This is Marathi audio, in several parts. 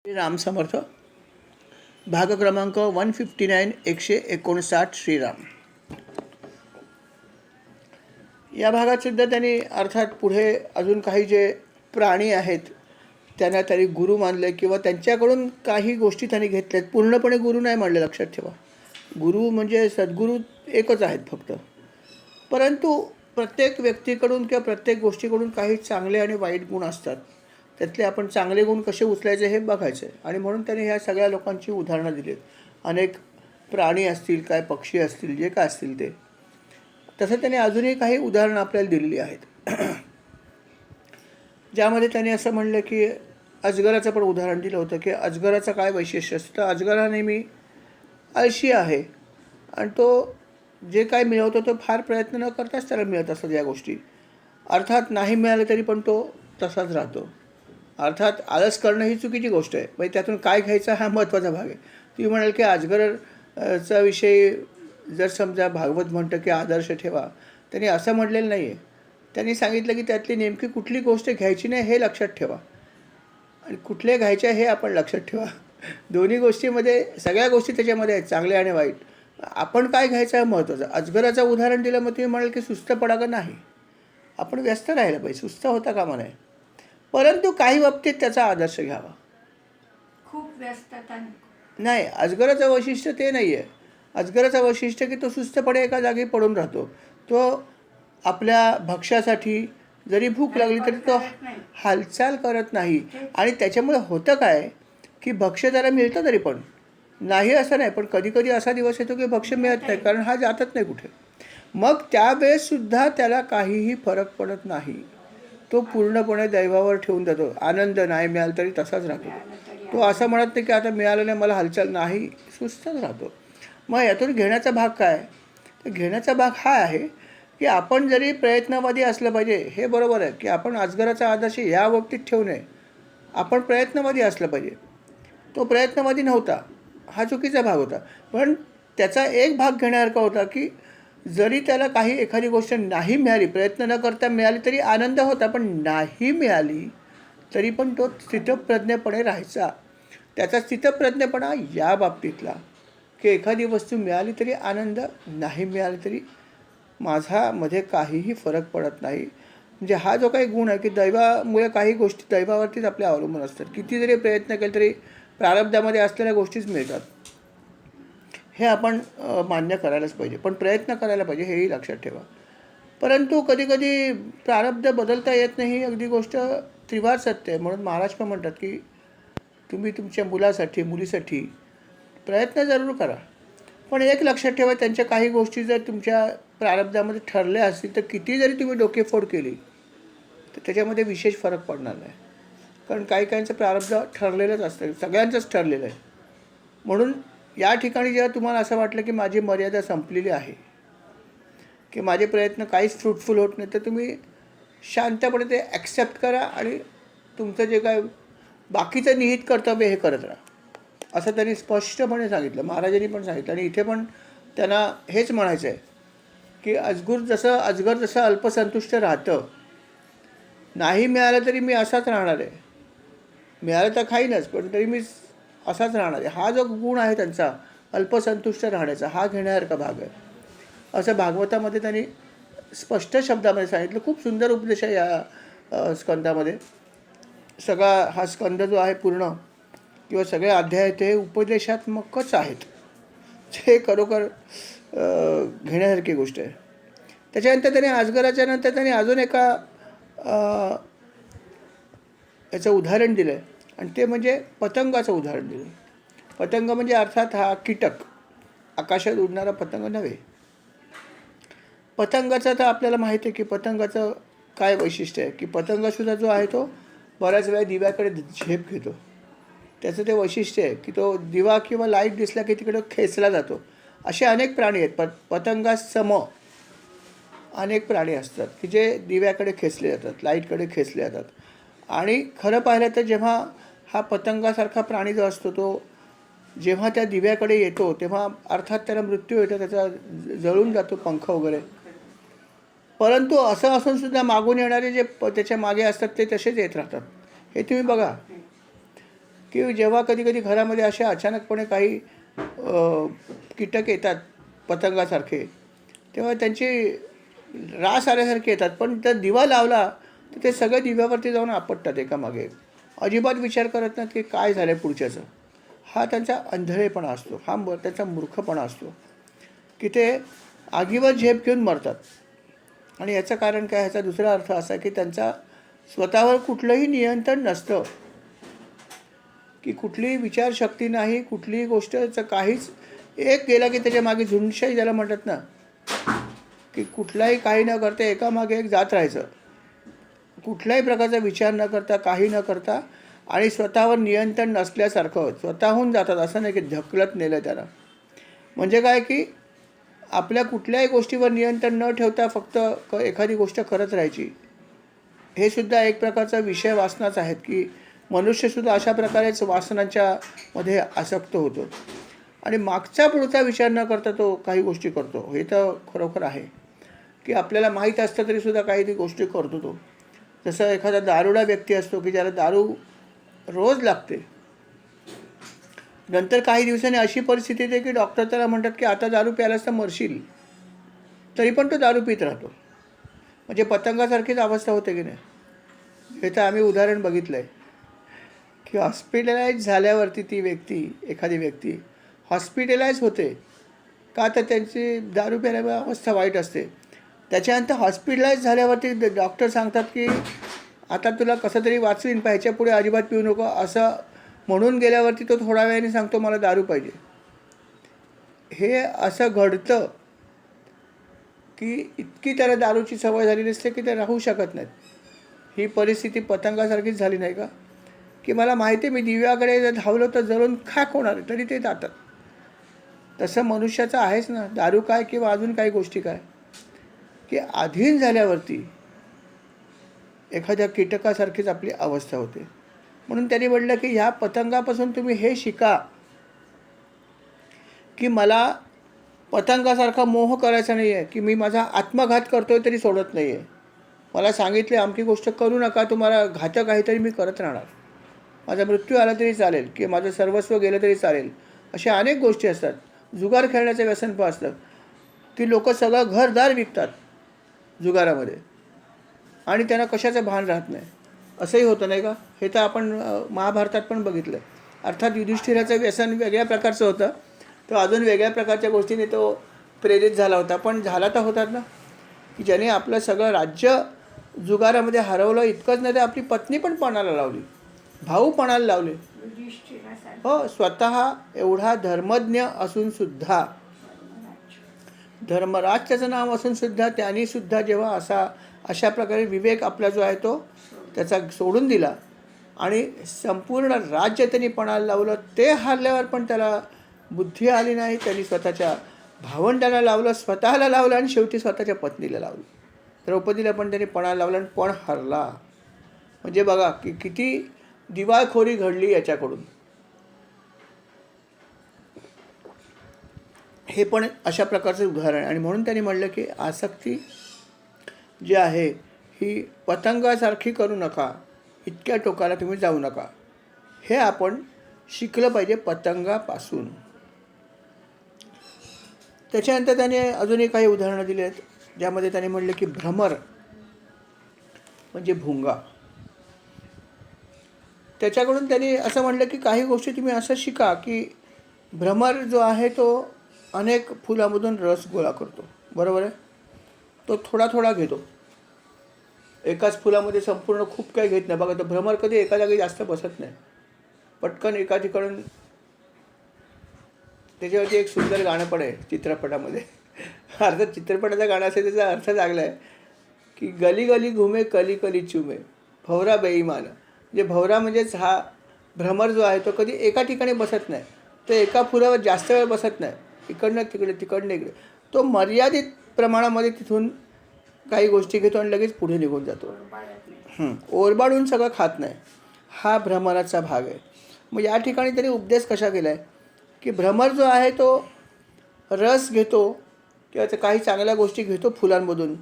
श्रीराम समर्थ. भाग क्रमांक 159 159 श्रीराम. या भागात सुद्धा त्यांनी अर्थात पुढे अजून काही जे प्राणी आहेत त्यांना त्यांनी गुरु मानले किंवा त्यांच्याकडून काही गोष्टी त्यांनी घेतल्यात. पूर्णपणे गुरु नाही मानले, लक्षात ठेवा. गुरु म्हणजे सद्गुरू एकच आहेत फक्त, परंतु प्रत्येक व्यक्तीकडून किंवा प्रत्येक गोष्टीकडून काही चांगले आणि वाईट गुण असतात. त्यातले आपण चांगले गुण कसे उचलायचे हे बघायचे. आणि म्हणून त्याने ह्या सगळ्या लोकांची उदाहरणं दिली. अनेक प्राणी असतील, काय पक्षी असतील, जे काय असतील ते. तसं त्याने अजूनही काही उदाहरणं आपल्याला दिलेली आहेत, ज्यामध्ये त्याने असं म्हणलं की अजगराचं पण उदाहरण दिलं होतं की अजगराचं काय वैशिष्ट्य असतं. तर अजगर हा नेहमी आळशी आहे आणि तो जे काय मिळवतो तो फार प्रयत्न न करताच त्याला मिळत असतात या गोष्टी. अर्थात नाही मिळाले तरी पण तो तसाच राहतो. अर्थात आळस करणं ही चुकीची गोष्ट आहे. म्हणजे त्यातून काय घ्यायचा हा महत्त्वाचा भाग आहे. तुम्ही म्हणाल की अजगरचा विषयी जर समजा भागवत म्हणतं की आदर्श ठेवा, त्यांनी असं म्हटलेलं नाही आहे. त्यांनी सांगितलं की त्यातली नेमकी कुठली गोष्ट घ्यायची नाही हे लक्षात ठेवा आणि कुठल्या घ्यायच्या हे आपण लक्षात ठेवा. दोन्ही गोष्टीमध्ये सगळ्या गोष्टी त्याच्यामध्ये आहेत, चांगल्या आणि वाईट. आपण काय घ्यायचं आहे महत्त्वाचं. अजगराचं उदाहरण दिलं, मग तुम्ही म्हणाल की सुस्त पडा का नाही. आपण व्यस्त राहायला पाहिजे, सुस्त होता कामा नये, परंतु काही बाबतीत त्याचा आदर्श घ्यावा. खूप व्यस्तता नाही, अजगराचं वैशिष्ट्य ते नाही आहे. अजगराचं वैशिष्ट्य की तो सुस्तपणे एका जागी पडून राहतो. तो आपल्या भक्ष्यासाठी जरी भूक लागली तरी तो हालचाल करत नाही. आणि त्याच्यामुळे होतं काय की भक्ष्य त्याला मिळतं तरी पण नाही असं नाही, पण कधी कधी असा दिवस येतो की भक्ष्य मिळत नाही, कारण हा जातच नाही कुठे. मग त्यावेळेससुद्धा त्याला काहीही फरक पडत नाही. तो पूर्णपणे दैवावर ठेवून देतो. आनंद नाही मिळाला तरी तसाच राहतो. तो असं म्हणत नाही की आता मिळालं नाही मला हालचाल नाही, सुस्तच राहतो. मग यातून घेण्याचा भाग काय. तर घेण्याचा भाग हा आहे की आपण जरी प्रयत्नवादी असलं पाहिजे. हे बरोबर आहे की आपण अजगराचा आदर्श या बाबतीत ठेवू नये. आपण प्रयत्नवादी असलं पाहिजे. तो प्रयत्नवादी नव्हता, हा चुकीचा भाग होता. पण त्याचा एक भाग घेण्यासारखा होता की जरी त्याला काही एखादी गोष्ट नाही मिळाली, प्रयत्न न करता मिळाली तरी आनंद होता, पण नाही मिळाली तरी पण तो स्थितप्रज्ञपणे राहायचा. त्याचा स्थितप्रज्ञपणा या बाबतीतला की एखादी वस्तू मिळाली तरी आनंद, नाही मिळाली तरी माझ्यामध्ये काहीही फरक पडत नाही. म्हणजे हा जो काही गुण आहे की दैवामुळे काही गोष्टी दैवावरतीच आपल्या अवलंबून असतात. किती जरी प्रयत्न केले तरी प्रारब्धामध्ये असलेल्या गोष्टीच मिळतात. हे आपण मान्य करायलाच पाहिजे, पण प्रयत्न करायला पाहिजे हेही लक्षात ठेवा. परंतु कधीकधी प्रारब्ध बदलता येत नाही, ही अगदी गोष्ट त्रिवार सत्य आहे. म्हणून महाराज पण म्हणतात की तुम्ही तुमच्या मुलासाठी मुलीसाठी प्रयत्न जरूर करा, पण एक लक्षात ठेवा, त्यांच्या काही गोष्टी जर तुमच्या प्रारब्धामध्ये ठरल्या असतील तर किती जरी तुम्ही डोकेफोड केली तर त्याच्यामध्ये विशेष फरक पडणार नाही. कारण काही काहींचं प्रारब्ध ठरलेलंच असतं, सगळ्यांचंच ठरलेलं आहे. म्हणून या ठिकाणी जेव्हा तुम्हाला असं वाटलं की माझी मर्यादा संपलेली आहे, की माझे प्रयत्न काहीच फ्रूटफुल होत नाही, तर तुम्ही शांतपणे ते ॲक्सेप्ट करा आणि तुमचं जे काय बाकीचं निहित कर्तव्य हे करत राहा, असं त्यांनी स्पष्टपणे सांगितलं. महाराजांनी पण सांगितलं. आणि इथे पण त्यांना हेच म्हणायचं आहे की अजगर जसं अल्पसंतुष्ट राहतं, नाही मिळालं तरी मी असाच राहणार आहे, मिळालं तर खाईनच पण तरी मी असाच राहणार आहे. हा जो गुण आहे त्यांचा अल्पसंतुष्ट राहण्याचा, हा घेण्यासारखा भाग आहे, असं भागवतामध्ये त्यांनी स्पष्ट शब्दामध्ये सांगितलं. खूप सुंदर उपदेश आहे या स्कंदामध्ये. सगळा हा स्कंद जो आहे पूर्ण किंवा सगळे अध्याय ते उपदेशात्मकच आहेत. जे खरोखर घेण्यासारखी गोष्ट आहे. त्याच्यानंतर त्याने अजगराच्या नंतर त्याने अजून एका याचं उदाहरण दिलं आहे, आणि ते म्हणजे पतंगाचं उदाहरण दिलं. पतंग म्हणजे अर्थात हा कीटक, आकाशात उडणारा पतंग नव्हे. पतंगाचं तर आपल्याला माहिती आहे की पतंगाचं काय वैशिष्ट्य आहे, की पतंगसुद्धा जो आहे तो बऱ्याच वेळा दिव्याकडे झेप घेतो. त्याचं ते वैशिष्ट्य आहे की तो दिवा किंवा लाईट दिसला की तिकडं खेचला जातो. असे अनेक प्राणी आहेत. पतंगासम अनेक प्राणी असतात की जे दिव्याकडे खेचले जातात, लाईटकडे खेचले जातात. आणि खरं पाहिलं तर जेव्हा हा पतंगासारखा प्राणी जो असतो तो जेव्हा त्या दिव्याकडे येतो तेव्हा अर्थात त्याला मृत्यू येतो, त्याचा जळून जातो पंख वगैरे. परंतु असं असूनसुद्धा मागून येणारे जे त्याच्या मागे असतात ते तसेच येत राहतात. हे तुम्ही बघा. की जेव्हा कधी कधी घरामध्ये असे अचानकपणे काही कीटक येतात पतंगासारखे, तेव्हा त्यांची रास आल्यासारखे येतात, पण जर दिवा लावला तर ते सगळे दिव्यावरती जाऊन आपटतात एकामागे एक. अजिबात विचार करत नाहीत की काय झालं आहे पुढच्याचं. हा त्यांचा अंधळेपणा असतो, हा त्यांचा मूर्खपणा असतो की ते आगीवर झेप घेऊन मरतात. आणि याचं कारण काय, ह्याचा दुसरा अर्थ असा की त्यांचा स्वतःवर कुठलंही नियंत्रण नसतं, की कुठलीही विचारशक्ती नाही, कुठलीही गोष्टचं काहीच. एक गेला की त्याच्या मागे झुंडशाही ज्याला म्हणतात ना, की कुठलाही काही न करता एकामागे एक जात राहायचं, कुठल्याही प्रकारचा विचार न करता, काही न करता, आणि स्वतःवर नियंत्रण नसल्यासारखं स्वतःहून जातात. असं नाही की ढकलत नेलं त्याला. म्हणजे काय की आपल्या कुठल्याही गोष्टीवर नियंत्रण न ठेवता फक्त एखादी गोष्ट करत राहायची. हे सुद्धा एक प्रकारचा विषय वासनाच आहेत, की मनुष्यसुद्धा अशा प्रकारेच वासनांच्या मध्ये आसक्त होतो आणि मागचा पुढचा विचार न करता तो काही गोष्टी करतो. हे तर खरोखर आहे की आपल्याला माहीत असतं तरीसुद्धा काही ती गोष्टी करतो तो. जसं एखादा दारुडा व्यक्ती असतो की ज्याला दारू रोज लागते, नंतर काही दिवसांनी अशी परिस्थिती येते की डॉक्टर त्याला म्हणतात की आता दारू प्यायलाच तर मरशील, तरी पण तो दारू पित राहतो. म्हणजे पतंगासारखीच अवस्था होते की नाही. हे तर आम्ही उदाहरण बघितलं आहे की हॉस्पिटलाइज झाल्यावरती ती व्यक्ती, एखादी व्यक्ती हॉस्पिटलाइज होते का, तर त्यांची दारू प्यायल्यामुळे अवस्था वाईट असते. त्याच्यानंतर हॉस्पिटलाइज झाल्यावरती डॉक्टर सांगतात की आता तुला कसं तरी वाचवीन, पाहिजे पुढे अजिबात पिऊ नको, असं म्हणून गेल्यावरती तो थोड्या वेळाने सांगतो मला दारू पाहिजे. हे असं घडतं की इतकी त्याला दारूची सवय झालेली असते की ते राहू शकत नाहीत. ही परिस्थिती पतंगासारखीच झाली नाही का, की मला माहिती आहे मी दिव्याकडे जर धावलो तर जळून खाक होणार आहे, तरी ते जातात. तसं मनुष्याचं आहेच ना. दारू काय किंवा अजून काही गोष्टी काय, की अधीन झाल्यावरती एखाद्या कीटकासारखीच आपली अवस्था होते. म्हणून त्यांनी म्हटलं की ह्या पतंगापासून तुम्ही हे शिका की मला पतंगासारखा मोह करायचा नाही आहे, की मी माझा आत्मघात करतोय तरी सोडत नाही आहे. मला सांगितले आमची गोष्ट करू नका, तुम्हाला घातक आहे तरी मी करत राहणार. माझा मृत्यू आला तरी चालेल, की माझं सर्वस्व गेलं तरी चालेल. अशा अनेक गोष्टी असतात. जुगार खेळण्याचं व्यसन पण असतं की लोक सगळं घरदार विकतात जुगारामध्ये आणि त्यांना कशाचं भान राहत नाही. असंही होतं नाही का. हे तर आपण महाभारतात पण बघितलं. अर्थात युधिष्ठिराचं व्यसन वेगळ्या प्रकारचं होतं, तो अजून वेगळ्या प्रकारच्या गोष्टीने तो प्रेरित झाला होता. पण झाला तर होतात ना, की ज्याने आपलं सगळं राज्य जुगारामध्ये हरवलं. इतकंच नाही तर आपली पत्नी पण पणाला लावली, भाऊ पणाला लावले. युधिष्ठिरासारखं हो, स्वतः एवढा धर्मज्ञ असूनसुद्धा, धर्मराज त्याचं नाव असूनसुद्धा त्यांनीसुद्धा जेव्हा अशा प्रकारे विवेक आपला जो आहे तो त्याचा सोडून दिला आणि संपूर्ण राज्य त्यांनी पणाला लावलं. ते हारल्यावर पण त्याला बुद्धी आली नाही. त्यांनी स्वतःच्या भावंडाला लावलं, स्वतःला लावलं आणि शेवटी स्वतःच्या पत्नीला लावलं. द्रौपदीला पण त्यांनी पणाला लावलं आणि पण हरला. म्हणजे बघा की किती दिवाळखोरी घडली याच्याकडून. हे पण अशा प्रकारचं उदाहरण. आणि म्हणून त्यांनी म्हटलं की आसक्ती जी आहे ही पतंगासारखी करू नका, इतक्या टोकाला तुम्ही जाऊ नका. हे आपण शिकलं पाहिजे पतंगापासून. त्याच्यानंतर त्याने अजूनही काही उदाहरणं दिली आहेत, ज्यामध्ये त्याने म्हटलं की भ्रमर म्हणजे भुंगा. त्याच्याकडून त्यांनी असं म्हटलं की काही गोष्टी तुम्ही असं शिका की भ्रमर जो आहे तो अनेक फुलामधून रस गोळा करतो, बरोबर आहे. तो थोडा थोडा घेतो, एकाच फुलामध्ये संपूर्ण खूप काही घेत नाही. बघा, तर भ्रमर कधी एका जागी जास्त बसत नाही, पटकन एका ठिकाणून. त्याच्यावरती एक सुंदर गाणं पण आहे चित्रपटामध्ये. अर्थात चित्रपटाचं गाणं असेल त्याचा अर्थ चांगला आहे की गली गली घुमे कली कली चुमे भवरा बेईमान. म्हणजे भवरा म्हणजेच हा भ्रमर जो आहे तो कधी एका ठिकाणी बसत नाही, तो एका फुलावर जास्त वेळ बसत नाही, इकडनं तिकडे तिकडनं इकडे. तो मर्यादित प्रमाणामध्ये तिथून काही गोष्टी घेतो आणि लगेच पुढे निघून जातो. ओरबाडून सगळं खात नाही. हा भ्रमराचा भाग आहे. मग या ठिकाणी त्यांनी उपदेश कशा केला आहे की भ्रमर जो आहे तो रस घेतो किंवा ते काही चांगल्या गोष्टी घेतो फुलांमधून,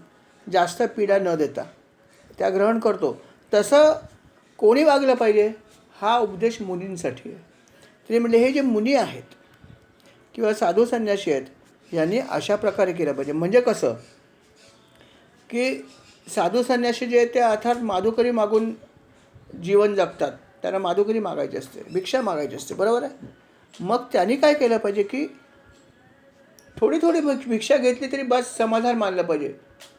जास्त पीडा न देता त्या ग्रहण करतो. तसं कोणी वागलं पाहिजे, हा उपदेश मुनींसाठी आहे. ते म्हणजे हे जे मुनी आहेत किंवा साधू संन्यासी आहेत यांनी अशा प्रकारे केलं पाहिजे. म्हणजे कसं की साधू संन्यासी जे आहेत ते अर्थात माधुकरी मागून जीवन जगतात. त्यांना माधुकरी मागायची असते, भिक्षा मागायची असते, बरोबर आहे. मग त्यांनी काय केलं पाहिजे की थोडी थोडी भिक्षा घेतली तरी बस समाधान मानलं पाहिजे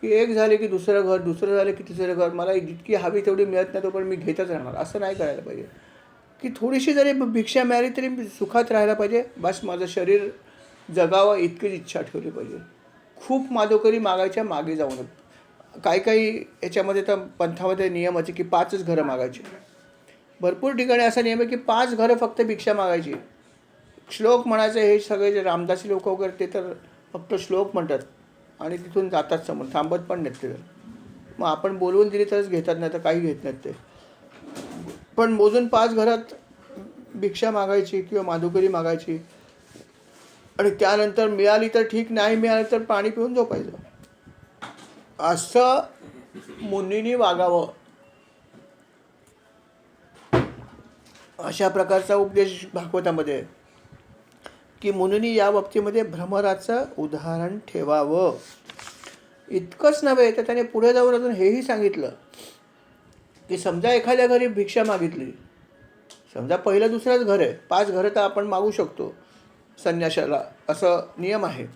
की एक झाले की दुसरं घर, दुसरं झालं की तिसरं घर, मला जितकी हवी तेवढी मिळत नाही तोपर्यंत मी घेतच राहणार, असं नाही करायला पाहिजे. की थोडीशी जरी भिक्षा मिळाली तरी सुखात राहायला पाहिजे, बस माझं शरीर जगावं इतकीच इच्छा ठेवली पाहिजे. खूप माधुकरी मागायच्या मागे जाऊ नये. काही याच्यामध्ये तर पंथामध्ये नियम आहे की 5च घरं मागायची. भरपूर ठिकाणी असा नियम आहे की 5 घरं फक्त भिक्षा मागायची. श्लोक म्हणायचं, हे सगळे जे रामदासी लोक वगैरे ते तर फक्त श्लोक म्हणतात आणि तिथून जातात समोर, थांबत पण नाहीत ते. मग आपण बोलवून दिली तरच घेतात, नाही तर काही घेत नाहीत ते. पण मोजून 5 घरात भिक्षा मागायची किंवा माधुकरी मागायची आणि त्यानंतर मिळाली तर ठीक, नाही मिळाली तर पाणी पिऊन झोपायचं. असं मुनींनी वागावं, अशा प्रकारचा उपदेश भागवतामध्ये आहे की मुनींनी या बाबतीमध्ये भ्रमराचं उदाहरण ठेवावं. इतकंच नव्हे तर त्याने पुढे जाऊन अजून हेही सांगितलं की समजा एखाद्या घरी भिक्षा मागितली, समजा पहिलं दुसरंच घर आहे, 5 घरं तर आपण मागू शकतो संन्याशाला, असं नियम आहे.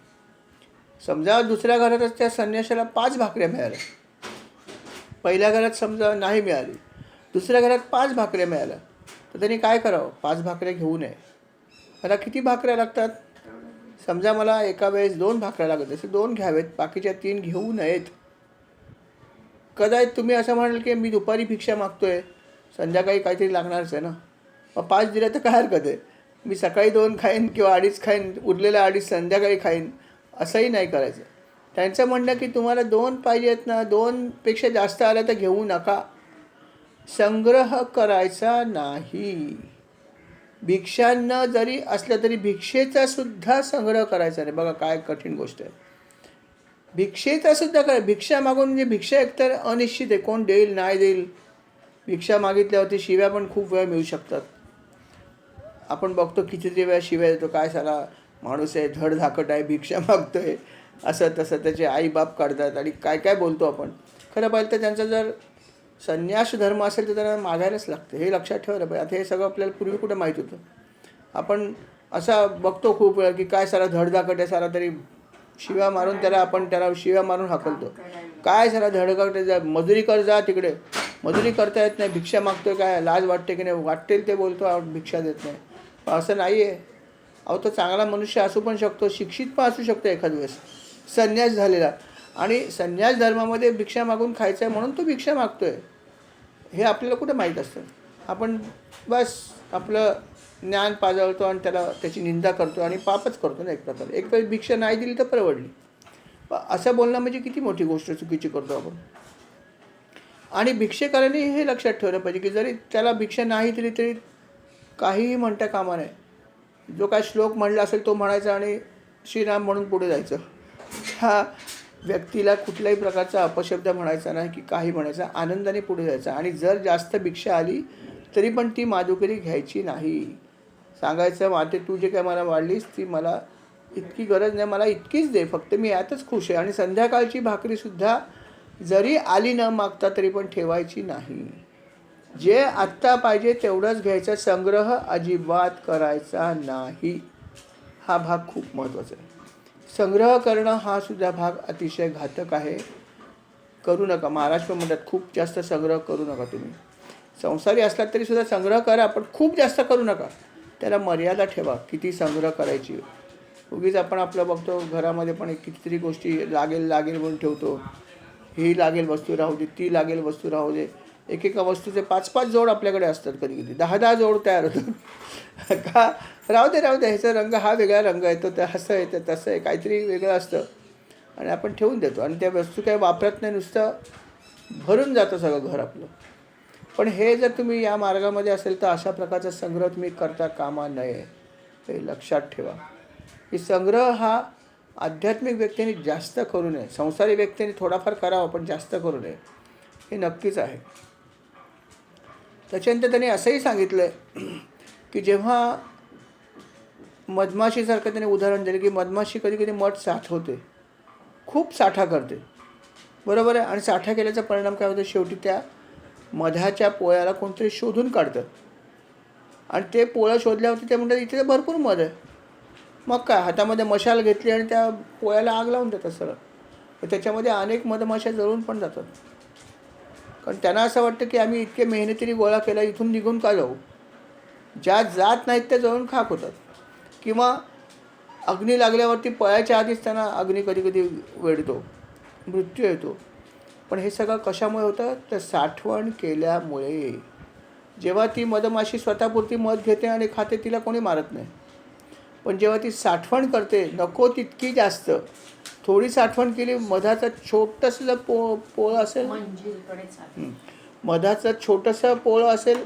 समजा दुसऱ्या घरातच त्या संन्याशाला 5 भाकऱ्या मिळाल्या, पहिल्या घरात समजा नाही मिळाली, दुसऱ्या घरात 5 भाकऱ्या मिळाल्या, तर त्यांनी काय करावं? 5 भाकऱ्या घेऊ नये. मला किती भाकऱ्या लागतात? समजा मला एका वेळेस 2 भाकऱ्या लागत असे 2 घ्यावेत, बाकीच्या 3 घेऊ नयेत. कदाचित तुम्ही असं म्हणाल की मी दुपारी भिक्षा मागतोय, संध्याकाळी काहीतरी लागणारच आहे ना, मग 5 दिल्या तर काय हरकत आहे? मी सकाळी 2 खाईन किंवा 2.5 खाईन, उरलेला 2.5 संध्याकाळी खाईन, असंही नाही करायचं. त्यांचं म्हणणं की तुम्हाला 2 पाहिजेत ना, 2पेक्षा जास्त आलं तर घेऊ नका. संग्रह करायचा नाही. भिक्षांना जरी असलं तरी भिक्षेचा सुद्धा संग्रह करायचा नाही. बघा काय कठीण गोष्ट आहे. भिक्षेचा सुद्धा काय, भिक्षा मागून म्हणजे भिक्षा एकतर अनिश्चित आहे, कोण देईल नाही देईल. भिक्षा मागितल्यावरती शिव्या पण खूप वेळा मिळू शकतात. आपण बघतो कितीतरी वेळा शिव्या देतो, काय साला माणूस आहे, धडधाकट आहे, भिक्षा मागतोय, असं तसं त्याचे आईबाप काढतात आणि काय काय बोलतो आपण. खरं पाहिलं तर त्यांचा जर संन्यास धर्म असेल तर त्यांना मागायलाच लागतं, हे लक्षात ठेवायला पाहिजे. आता हे सगळं आपल्याला पूर्वी कुठं माहीत होतं. आपण असा बघतो खूप वेळा की काय सारा धडधाकट आहे, सारा तरी शिव्या मारून त्याला शिव्या मारून हाकलतो. काय सारा धडधाकट आहे, मजुरी कर, जा तिकडे, मजुरी करता येत नाही, भिक्षा मागतोय, काय लाज वाटते की नाही, वाटेल ते बोलतो, भिक्षा देत नाही. असं नाही आहे. अहो तो चांगला मनुष्य असू पण शकतो, शिक्षित पण असू शकतो एखाद वेळेस, संन्यास झालेला, आणि संन्यास धर्मामध्ये भिक्षा मागून खायचं आहे म्हणून तो भिक्षा मागतोय, हे आपल्याला कुठं माहीत असतं. आपण बस आपलं ज्ञान पाजळतो आणि त्याची निंदा करतो आणि पापच करतो ना एक प्रकारे. एक वेळेस भिक्षा नाही दिली तर परवडली, असं बोलणं म्हणजे किती मोठी गोष्ट चुकीची करतो आपण. आणि भिक्षेकरांनी हे लक्षात ठेवलं पाहिजे की जरी त्याला भिक्षा नाही दिली तरी काहीही म्हणता कामा नये. जो काय श्लोक म्हणला असेल तो म्हणायचा आणि श्रीराम म्हणून पुढे जायचं. ह्या व्यक्तीला कुठल्याही प्रकारचा अपशब्द म्हणायचा नाही की काही म्हणायचा, आनंदाने पुढे जायचं. आणि जर जास्त भिक्षा आली तरी पण ती माधुकरी घ्यायची नाही. सांगायचं, माते तू जे काय मला वाढलीस ती मला इतकी गरज नाही, मला इतकीच दे, फक्त मी यातच खुश आहे. आणि संध्याकाळची भाकरीसुद्धा जरी आली न मागता तरी पण ठेवायची नाही. जे आत्ता पाहिजे तेवढंच घ्यायचं, संग्रह अजिबात करायचा नाही. हा भाग खूप महत्त्वाचा आहे. संग्रह करणं हा सुद्धा भाग अतिशय घातक आहे, करू नका. महाराष्ट्र म्हणतात खूप जास्त संग्रह करू नका. तुम्ही संसारी असलात तरी सुद्धा संग्रह करा, पण खूप जास्त करू नका. त्याला मर्यादा ठेवा किती संग्रह करायची. उगीच आपण आपलं बघतो घरामध्ये पण कितीतरी गोष्टी लागेल म्हणून ठेवतो. ही लागेल वस्तू राहू दे, ती लागेल वस्तू राहू दे. एकेका वस्तूचे 5-5 जोड आपल्याकडे असतात, कधी 10-10 जोड तयार होतात. का राहू दे ह्याचा रंग हा वेगळा रंग येतो, त्या असं येतं तसं आहे, काहीतरी वेगळं असतं आणि आपण ठेवून देतो आणि त्या वस्तू काही वापरत नाही, नुसतं भरून जातं सगळं घर आपलं. पण हे जर तुम्ही या मार्गामध्ये असेल तर अशा प्रकारचा संग्रह तुम्ही करता कामा नये, हे लक्षात ठेवा. की संग्रह हा आध्यात्मिक व्यक्तीने जास्त करू नये, संसारी व्यक्तीने थोडाफार करावा पण जास्त करू नये, हे नक्कीच आहे. त्याच्यानंतर त्यांनी असंही सांगितलं आहे की जेव्हा मधमाशीसारखं त्याने उदाहरण दिलं की मधमाशी कधी कधी मध साठवते, खूप साठा करते, बरोबर आहे. आणि साठा केल्याचा परिणाम काय होतो, शेवटी त्या मधाच्या पोळ्याला कोणतरी शोधून काढतं आणि ते पोळं शोधल्यावरती ते म्हणतात इथे भरपूर मध आहे. मग काय, हातामध्ये मशाल घेतली आणि त्या पोळ्याला आग लावून देतात सरळ. तर त्याच्यामध्ये अनेक मधमाशा जळून पण जातात, कारण त्यांना असं वाटतं की आम्ही इतके मेहनतीने गोळा केला, इथून निघून का जाऊ. ज्या जात नाहीत त्या जळून खाक होतात, किंवा अग्नी लागल्यावरती पळायच्या आधीच त्यांना अग्नी कधी कधी वेढतो, मृत्यू येतो. पण हे सगळं कशामुळे होतं, तर साठवण केल्यामुळे. जेव्हा ती मधमाशी स्वतःपुरती मध घेते आणि खाते, तिला कोणी मारत नाही. पण जेव्हा ती साठवण करते, नको तितकी जास्त, थोडी साठवण केली, मधाचं छोटंसं पोळं असेल, मधाचं छोटंसं पोळं असेल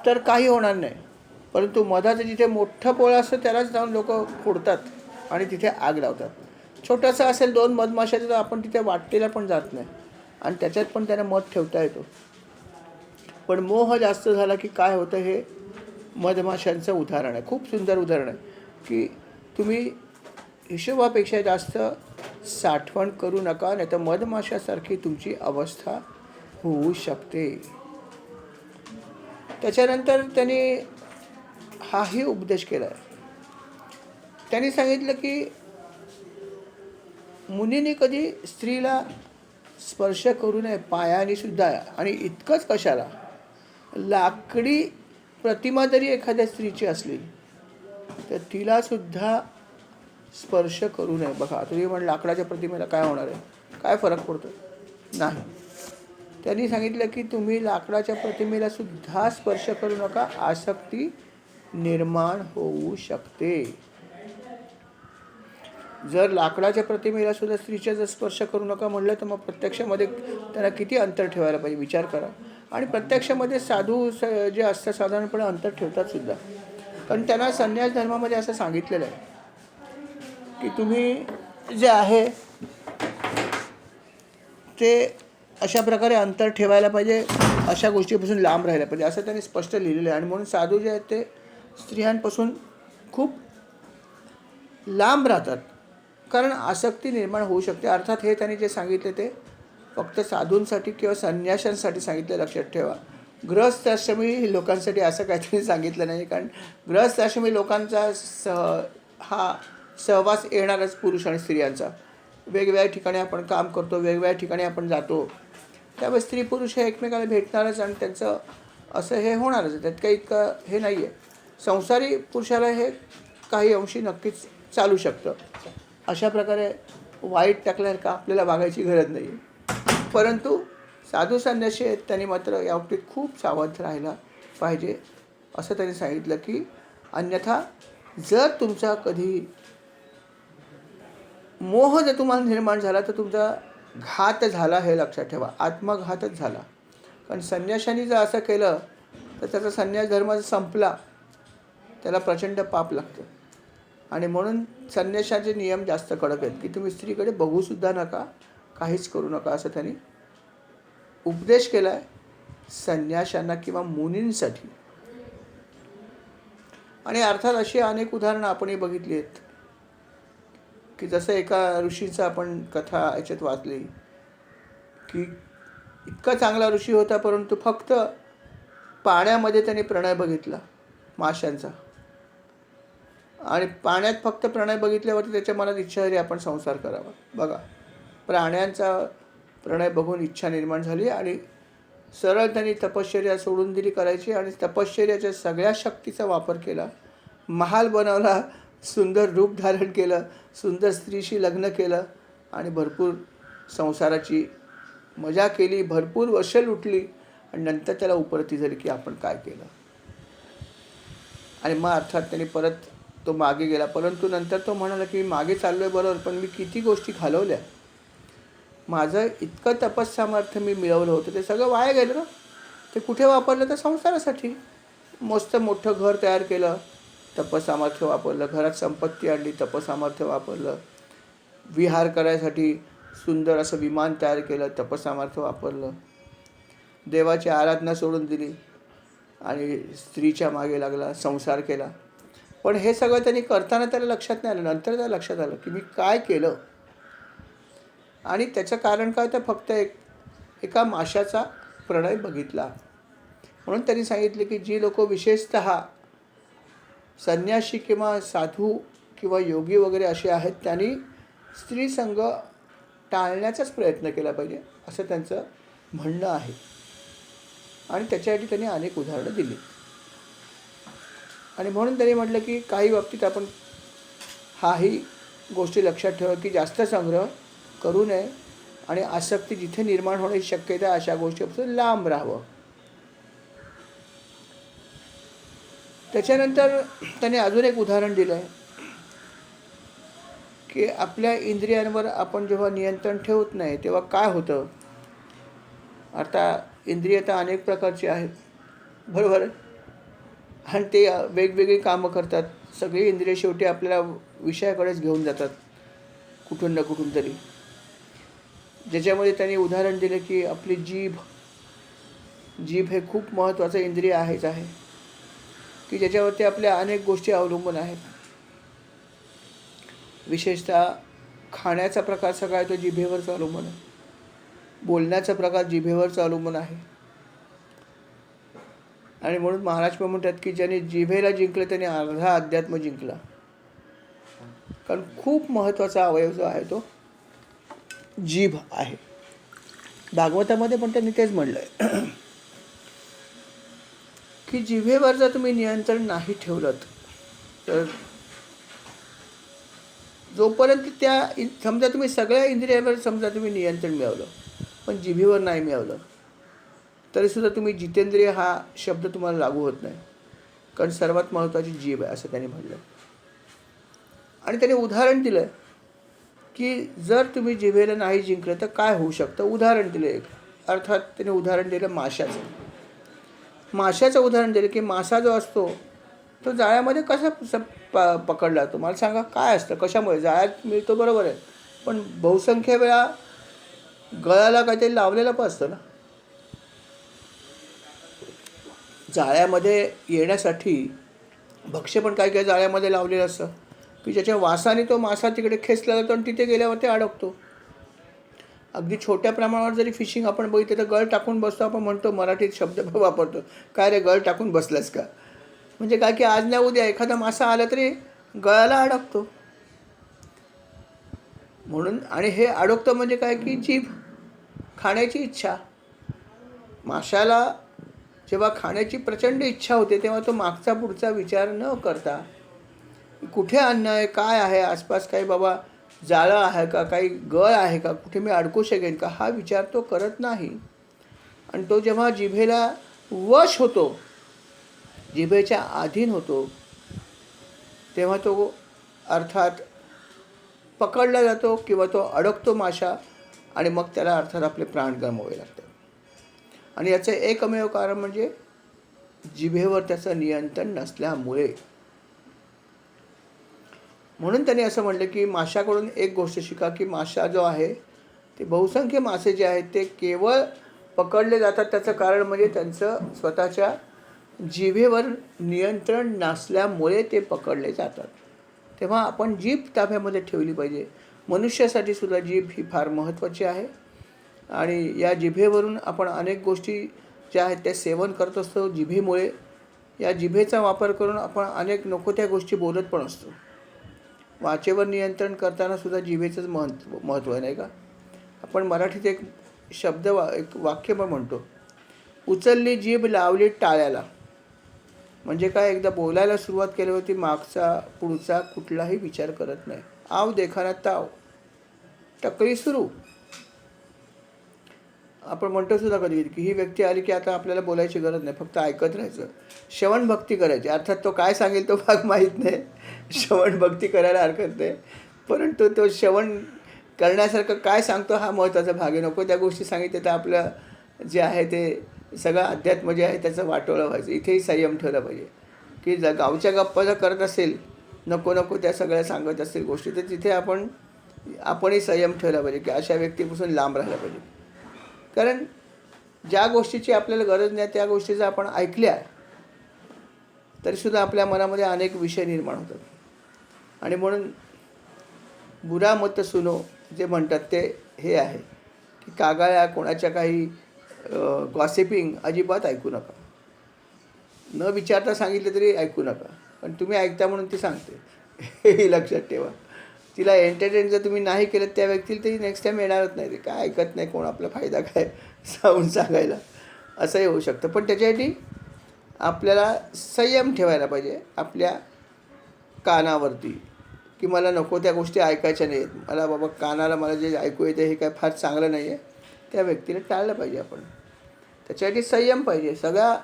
तर काही होणार नाही. परंतु मधाचं जिथे मोठं पोळं असतं त्यालाच जाऊन लोक फोडतात आणि तिथे आग लावतात. छोटंसं असेल 2 मधमाशाचं तर आपण तिथे वाटतेला पण जात नाही आणि त्याच्यात पण त्यांना मध ठेवता येतो. पण मोह जास्त झाला की काय होतं, हे मधमाशांचं उदाहरण आहे. खूप सुंदर उदाहरण आहे की तुम्ही हिशोबापेक्षा जास्त साठवण करू नका, नाही तर मधमाशासारखी तुमची अवस्था होऊ शकते. त्याच्यानंतर त्यांनी हाही उपदेश केला आहे. त्यांनी सांगितलं की मुनीने कधी स्त्रीला स्पर्श करू नये, पायाने सुद्धा. आणि इतकंच कशाला, लाकडी प्रतिमा जरी एखाद्या स्त्रीची असली तर तिलासुद्धा स्पर्श करू नये. बघा तुम्ही म्हण लाकडाच्या प्रतिमेला काय होणार आहे, काय फरक पडतो, नाही. त्यांनी सांगितलं की तुम्ही लाकडाच्या प्रतिमेला सुद्धा स्पर्श करू नका, आसक्ती निर्माण होऊ शकते. जर लाकडाच्या प्रतिमेला सुद्धा स्त्रीच्या जर स्पर्श करू नका म्हटलं, तर मग प्रत्यक्षामध्ये त्यांना किती अंतर ठेवायला पाहिजे, विचार करा. आणि प्रत्यक्षामध्ये साधू जे असतात साधारणपणे अंतर ठेवतात सुद्धा, कारण त्यांना संन्यास धर्मामध्ये असं सांगितलेलं आहे की तुम्ही जे आहे ते अशा प्रकारे अंतर ठेवायला पाहिजे, अशा गोष्टीपासून लांब राहायला पाहिजे, असं त्यांनी स्पष्ट लिहिलेलं आहे. आणि म्हणून साधू जे आहेत ते स्त्रियांपासून खूप लांब राहतात, कारण आसक्ती निर्माण होऊ शकते. अर्थात हे त्यांनी जे सांगितले ते फक्त साधूंसाठी किंवा संन्याशांसाठी सांगितलं, लक्षात ठेवा. गृहस्थाश्रमी लोकांसाठी असं काहीतरी सांगितलं नाही, कारण गृहस्थाश्रमी लोकांचा हा सहवास येणारच पुरुष आणि स्त्रियांचा. वेगवेगळ्या ठिकाणी आपण काम करतो, वेगवेगळ्या ठिकाणी आपण जातो, त्यामुळे स्त्री पुरुष हे एकमेकाला भेटणारच आणि त्यांचं असं हे होणारच. त्यात काही इतकं हे नाही आहे. संसारी पुरुषाला हे काही अंशी नक्कीच चालू शकतं. अशा प्रकारे वाईट टाकल्यासारखं आपल्याला वागायची गरज नाही आहे. परंतु साधू संन्यासी आहेत, त्यांनी मात्र या बाबतीत खूप सावध राहायला पाहिजे, असं त्यांनी सांगितलं की अन्यथा जर तुमचा कधी मोह जर तुम्हाला निर्माण झाला तर तुमचा घात झाला, हे लक्षात ठेवा. आत्मघातच झाला. कारण संन्याशांनी जर असं केलं तर त्याचा संन्यास धर्म संपला, त्याला प्रचंड पाप लागतं. आणि म्हणून संन्याशाचे नियम जास्त कडक आहेत की तुम्ही स्त्रीकडे बघूसुद्धा नका, काहीच करू नका, असं त्यांनी उपदेश केला आहे संन्याशांना किंवा मुनींसाठी. आणि अर्थात अशी अनेक उदाहरणं आपणही बघितली आहेत की जसं एका ऋषीचं आपण कथा याच्यात वाचली की इतका चांगला ऋषी होता, परंतु फक्त पाण्यामध्ये त्याने प्रणय बघितला माशांचा. आणि पाण्यात फक्त प्रणय बघितल्यावरती त्याच्या मनात इच्छा झाली आपण संसार करावा. बघा, प्राण्यांचा प्रणय बघून इच्छा निर्माण झाली आणि सरळ त्यांनी तपश्चर्या सोडून दिली करायची आणि तपश्चर्याच्या सगळ्या शक्तीचा वापर केला, महाल बनवला, सुंदर रूप धारण केलं, सुंदर स्त्रीशी लग्न केलं आणि भरपूर संसाराची मजा केली, भरपूर वर्ष लुटली. आणि नंतर त्याला उपरती झाली की आपण काय केलं. आणि मग अर्थात त्याने परत तो मागे गेला. परंतु नंतर तो म्हणाला की मागे चाललो आहे बरोबर, पण मी किती गोष्टी घालवल्या, माझं इतकं तपस्सामर्थ्य मी मिळवलं होतं, ते सगळं वाया गेलं ना. ते कुठे वापरलं तर संसारासाठी. मस्त मोठं घर तयार केलं, तपसामर्थ्य वापरलं, घरात संपत्ती आणली, तपसामर्थ्य वापरलं, विहार करायसाठी सुंदर असं विमान तयार केलं, तपसामर्थ्य वापरलं, देवाची आराधना सोडून दिली आणि स्त्रीच्या मागे लागला, संसार केला. पण हे सगळं त्यांनी करताना त्याला लक्षात नाही आलं. नंतर त्याला लक्षात आलं की मी काय केलं. आणि त्याचं कारण काय, तर फक्त एका माशाचा प्रणय बघितला. म्हणून त्यांनी सांगितले की जी लोक विशेषतः संन्यासी किंवा साधू किंवा योगी वगैरे असे आहेत, त्यांनी स्त्री संग टाळण्याचाच प्रयत्न केला पाहिजे, असं त्यांचं म्हणणं आहे. आणि त्याच्यासाठी त्यांनी अनेक उदाहरणं दिली. आणि म्हणून त्यांनी म्हटलं की काही बाबतीत आपण हाही गोष्टी लक्षात ठेवा की जास्त संग्रह करू नये आणि आसक्ती जिथे निर्माण होण्याची शक्यता अशा गोष्टीपासून लांब राहावं. त्याच्यानंतर त्याने अजून एक उदाहरण दिलं आहे की आपल्या इंद्रियांवर आपण जेव्हा नियंत्रण ठेवत नाही तेव्हा काय होतं. आता इंद्रिय तर अनेक प्रकारची आहेत, बरोबर आहे, आणि ते वेगवेगळी कामं करतात. सगळी इंद्रिय शेवटी आपल्याला विषयाकडेच घेऊन जातात कुठून ना कुठून तरी. ज्याच्यामध्ये त्यांनी उदाहरण दिलं की आपली जीभ हे खूप महत्त्वाचं इंद्रिय आहेच आहे की ज्याच्यावरती आपल्या अनेक गोष्टी अवलंबून आहेत. विशेषतः खाण्याचा प्रकार सगळा तो जिभेवरच अवलंबून आहे. बोलण्याचा प्रकार जिभेवरच अवलंबून आहे. आणि म्हणून महाराज पण म्हणतात की ज्याने जिभेला जिंकलं त्याने अर्धा अध्यात्म जिंकला. कारण खूप महत्त्वाचा अवयव जो आहे तो जीभ आहे. भागवतामध्ये पण त्यांनी तेच म्हणलं आहे की जिभेवर जर तुम्ही नियंत्रण नाही ठेवलं तर जोपर्यंत समजा तुम्ही सगळ्या इंद्रियावर समजा तुम्ही नियंत्रण मिळवलं पण जिभेवर नाही मिळवलं तरीसुद्धा तुम्ही जितेंद्रिय हा शब्द तुम्हाला लागू होत नाही. कारण सर्वात महत्त्वाची जीभ आहे असं त्यांनी म्हटलं. आणि त्यांनी उदाहरण दिलं की जर तुम्ही जिभेला नाही जिंकलं तर काय होऊ शकतं. उदाहरण दिलं एक, अर्थात त्याने उदाहरण दिलं माशाचं उदाहरण दिलं की मासा जो असतो तो जाळ्यामध्ये कसा पकडला जातो. मला सांगा काय असतं, कशामुळे. जाळ्यात मिळतो बरोबर आहे, पण बहुसंख्य वेळा गळाला काहीतरी लावलेलं पण असतं ना. जाळ्यामध्ये येण्यासाठी भक्ष्य पण काही काही जाळ्यामध्ये लावलेलं असतं की ज्याच्या वासाने तो मासा तिकडे खेचला जातो आणि तिथे गेल्यावर ते अडकतो. अगदी छोट्या प्रमाणावर जरी फिशिंग आपण बघितलं तर गळ टाकून बसतो. आपण म्हणतो, मराठीत शब्द वापरतो, काय रे गळ टाकून बसलास का. म्हणजे काय की आज ना उद्या एखादा मासा आला तरी गळाला अडकतो. म्हणून आणि हे अडकतं म्हणजे काय की जीभ, खाण्याची इच्छा. माशाला जेव्हा खाण्याची प्रचंड इच्छा होते तेव्हा तो मागचा पुढचा विचार न करता कुठे अन्न आहे, काय आहे आसपास, काही बाबा जाळं आहे का, काही गळ आहे का, कुठे मी अडकू शकेन का, हा विचार तो करत नाही. आणि तो जेव्हा जिभेला वश होतो, जिभेच्या अधीन होतो, तेव्हा तो अर्थात पकडला जातो किंवा तो अडकतो माशा आणि मग त्याला अर्थात आपले प्राण गमवावे लागतात. आणि याचं एकमेव कारण म्हणजे जिभेवर त्याचं नियंत्रण नसल्यामुळे. म्हणून त्यांनी असं म्हटलं की माशाकडून एक गोष्ट शिका की माशा जो आहे ते बहुसंख्य मासे जे आहेत ते केवळ पकडले जातात त्याचं कारण म्हणजे त्यांचं स्वतःच्या जिभेवर नियंत्रण नसल्यामुळे ते पकडले जातात. तेव्हा आपण जीभ ताब्यामध्ये ठेवली पाहिजे. मनुष्यासाठी सुद्धा जीभ ही फार महत्त्वाची आहे. आणि या जिभेवरून आपण अनेक गोष्टी ज्या आहेत त्या सेवन करत असतो. जिभेमुळे या जिभेचा वापर करून आपण अनेक नको त्या गोष्टी बोलत पण असतो. वाचेवर नियंत्रण करताना सुद्धा जिभेचंच महत्त्व आहे, नाही का. आपण मराठीत एक शब्द एक वाक्य पण म्हणतो, उचलली जीभ लावली टाळ्याला. म्हणजे काय, एकदा बोलायला सुरुवात केली होती मागचा पुढचा कुठलाही विचार करत नाही. आव देखाना ताव, टकळी सुरू. आपण म्हणतो सुद्धा कधी की ही व्यक्ती आली की आता आपल्याला बोलायची गरज नाही, फक्त ऐकत राहायचं, श्रवण भक्ती करायची. अर्थात तो काय सांगेल तो भाग माहीत नाही, श्रवण भक्ती करायला हरकत नाही, परंतु तो श्रवण करण्यासारखं काय सांगतो हा महत्त्वाचा भाग आहे. नको त्या गोष्टी सांगितल्या तर आपलं जे आहे ते सगळं अध्यात्म जे आहे त्याचं वाटोळं व्हायचं. इथेही संयम ठेवला पाहिजे की गावच्या गप्पा जर करत असेल, नको त्या सगळ्या सांगत असतील गोष्टी, तर तिथे आपणही संयम ठेवला पाहिजे की अशा व्यक्तीपासून लांब राहायला पाहिजे. कारण ज्या गोष्टीची आपल्याला गरज नाही त्या गोष्टी जर आपण ऐकल्या तरीसुद्धा आपल्या मनामध्ये अनेक विषय निर्माण होतात. आणि म्हणून बुरा मत सुनो जे म्हणतात ते हे आहे की कागाळ्या कोणाच्या काही गॉसिपिंग अजिबात ऐकू नका. न विचारता सांगितलं तरी ऐकू नका, पण तुम्ही ऐकता म्हणून ती सांगते हे लक्षात ठेवा. तिला एंटरटेन जर तुम्ही नाही केलं त्या व्यक्तीला तरी नेक्स्ट टाईम येणारच नाही. ते काय ऐकत नाही, कोण आपला फायदा काय जाऊन सांगायला, असंही होऊ शकतं. पण त्याच्यासाठी आपल्याला संयम ठेवायला पाहिजे आपल्या कानावरती, की मला नको त्या गोष्टी ऐकायच्या नाहीत. मला बाबा कानाला मला जे ऐकू येतं हे काय फार चांगलं नाही आहे, त्या व्यक्तीला टाळलं पाहिजे आपण. त्याच्यासाठी संयम पाहिजे. सगळा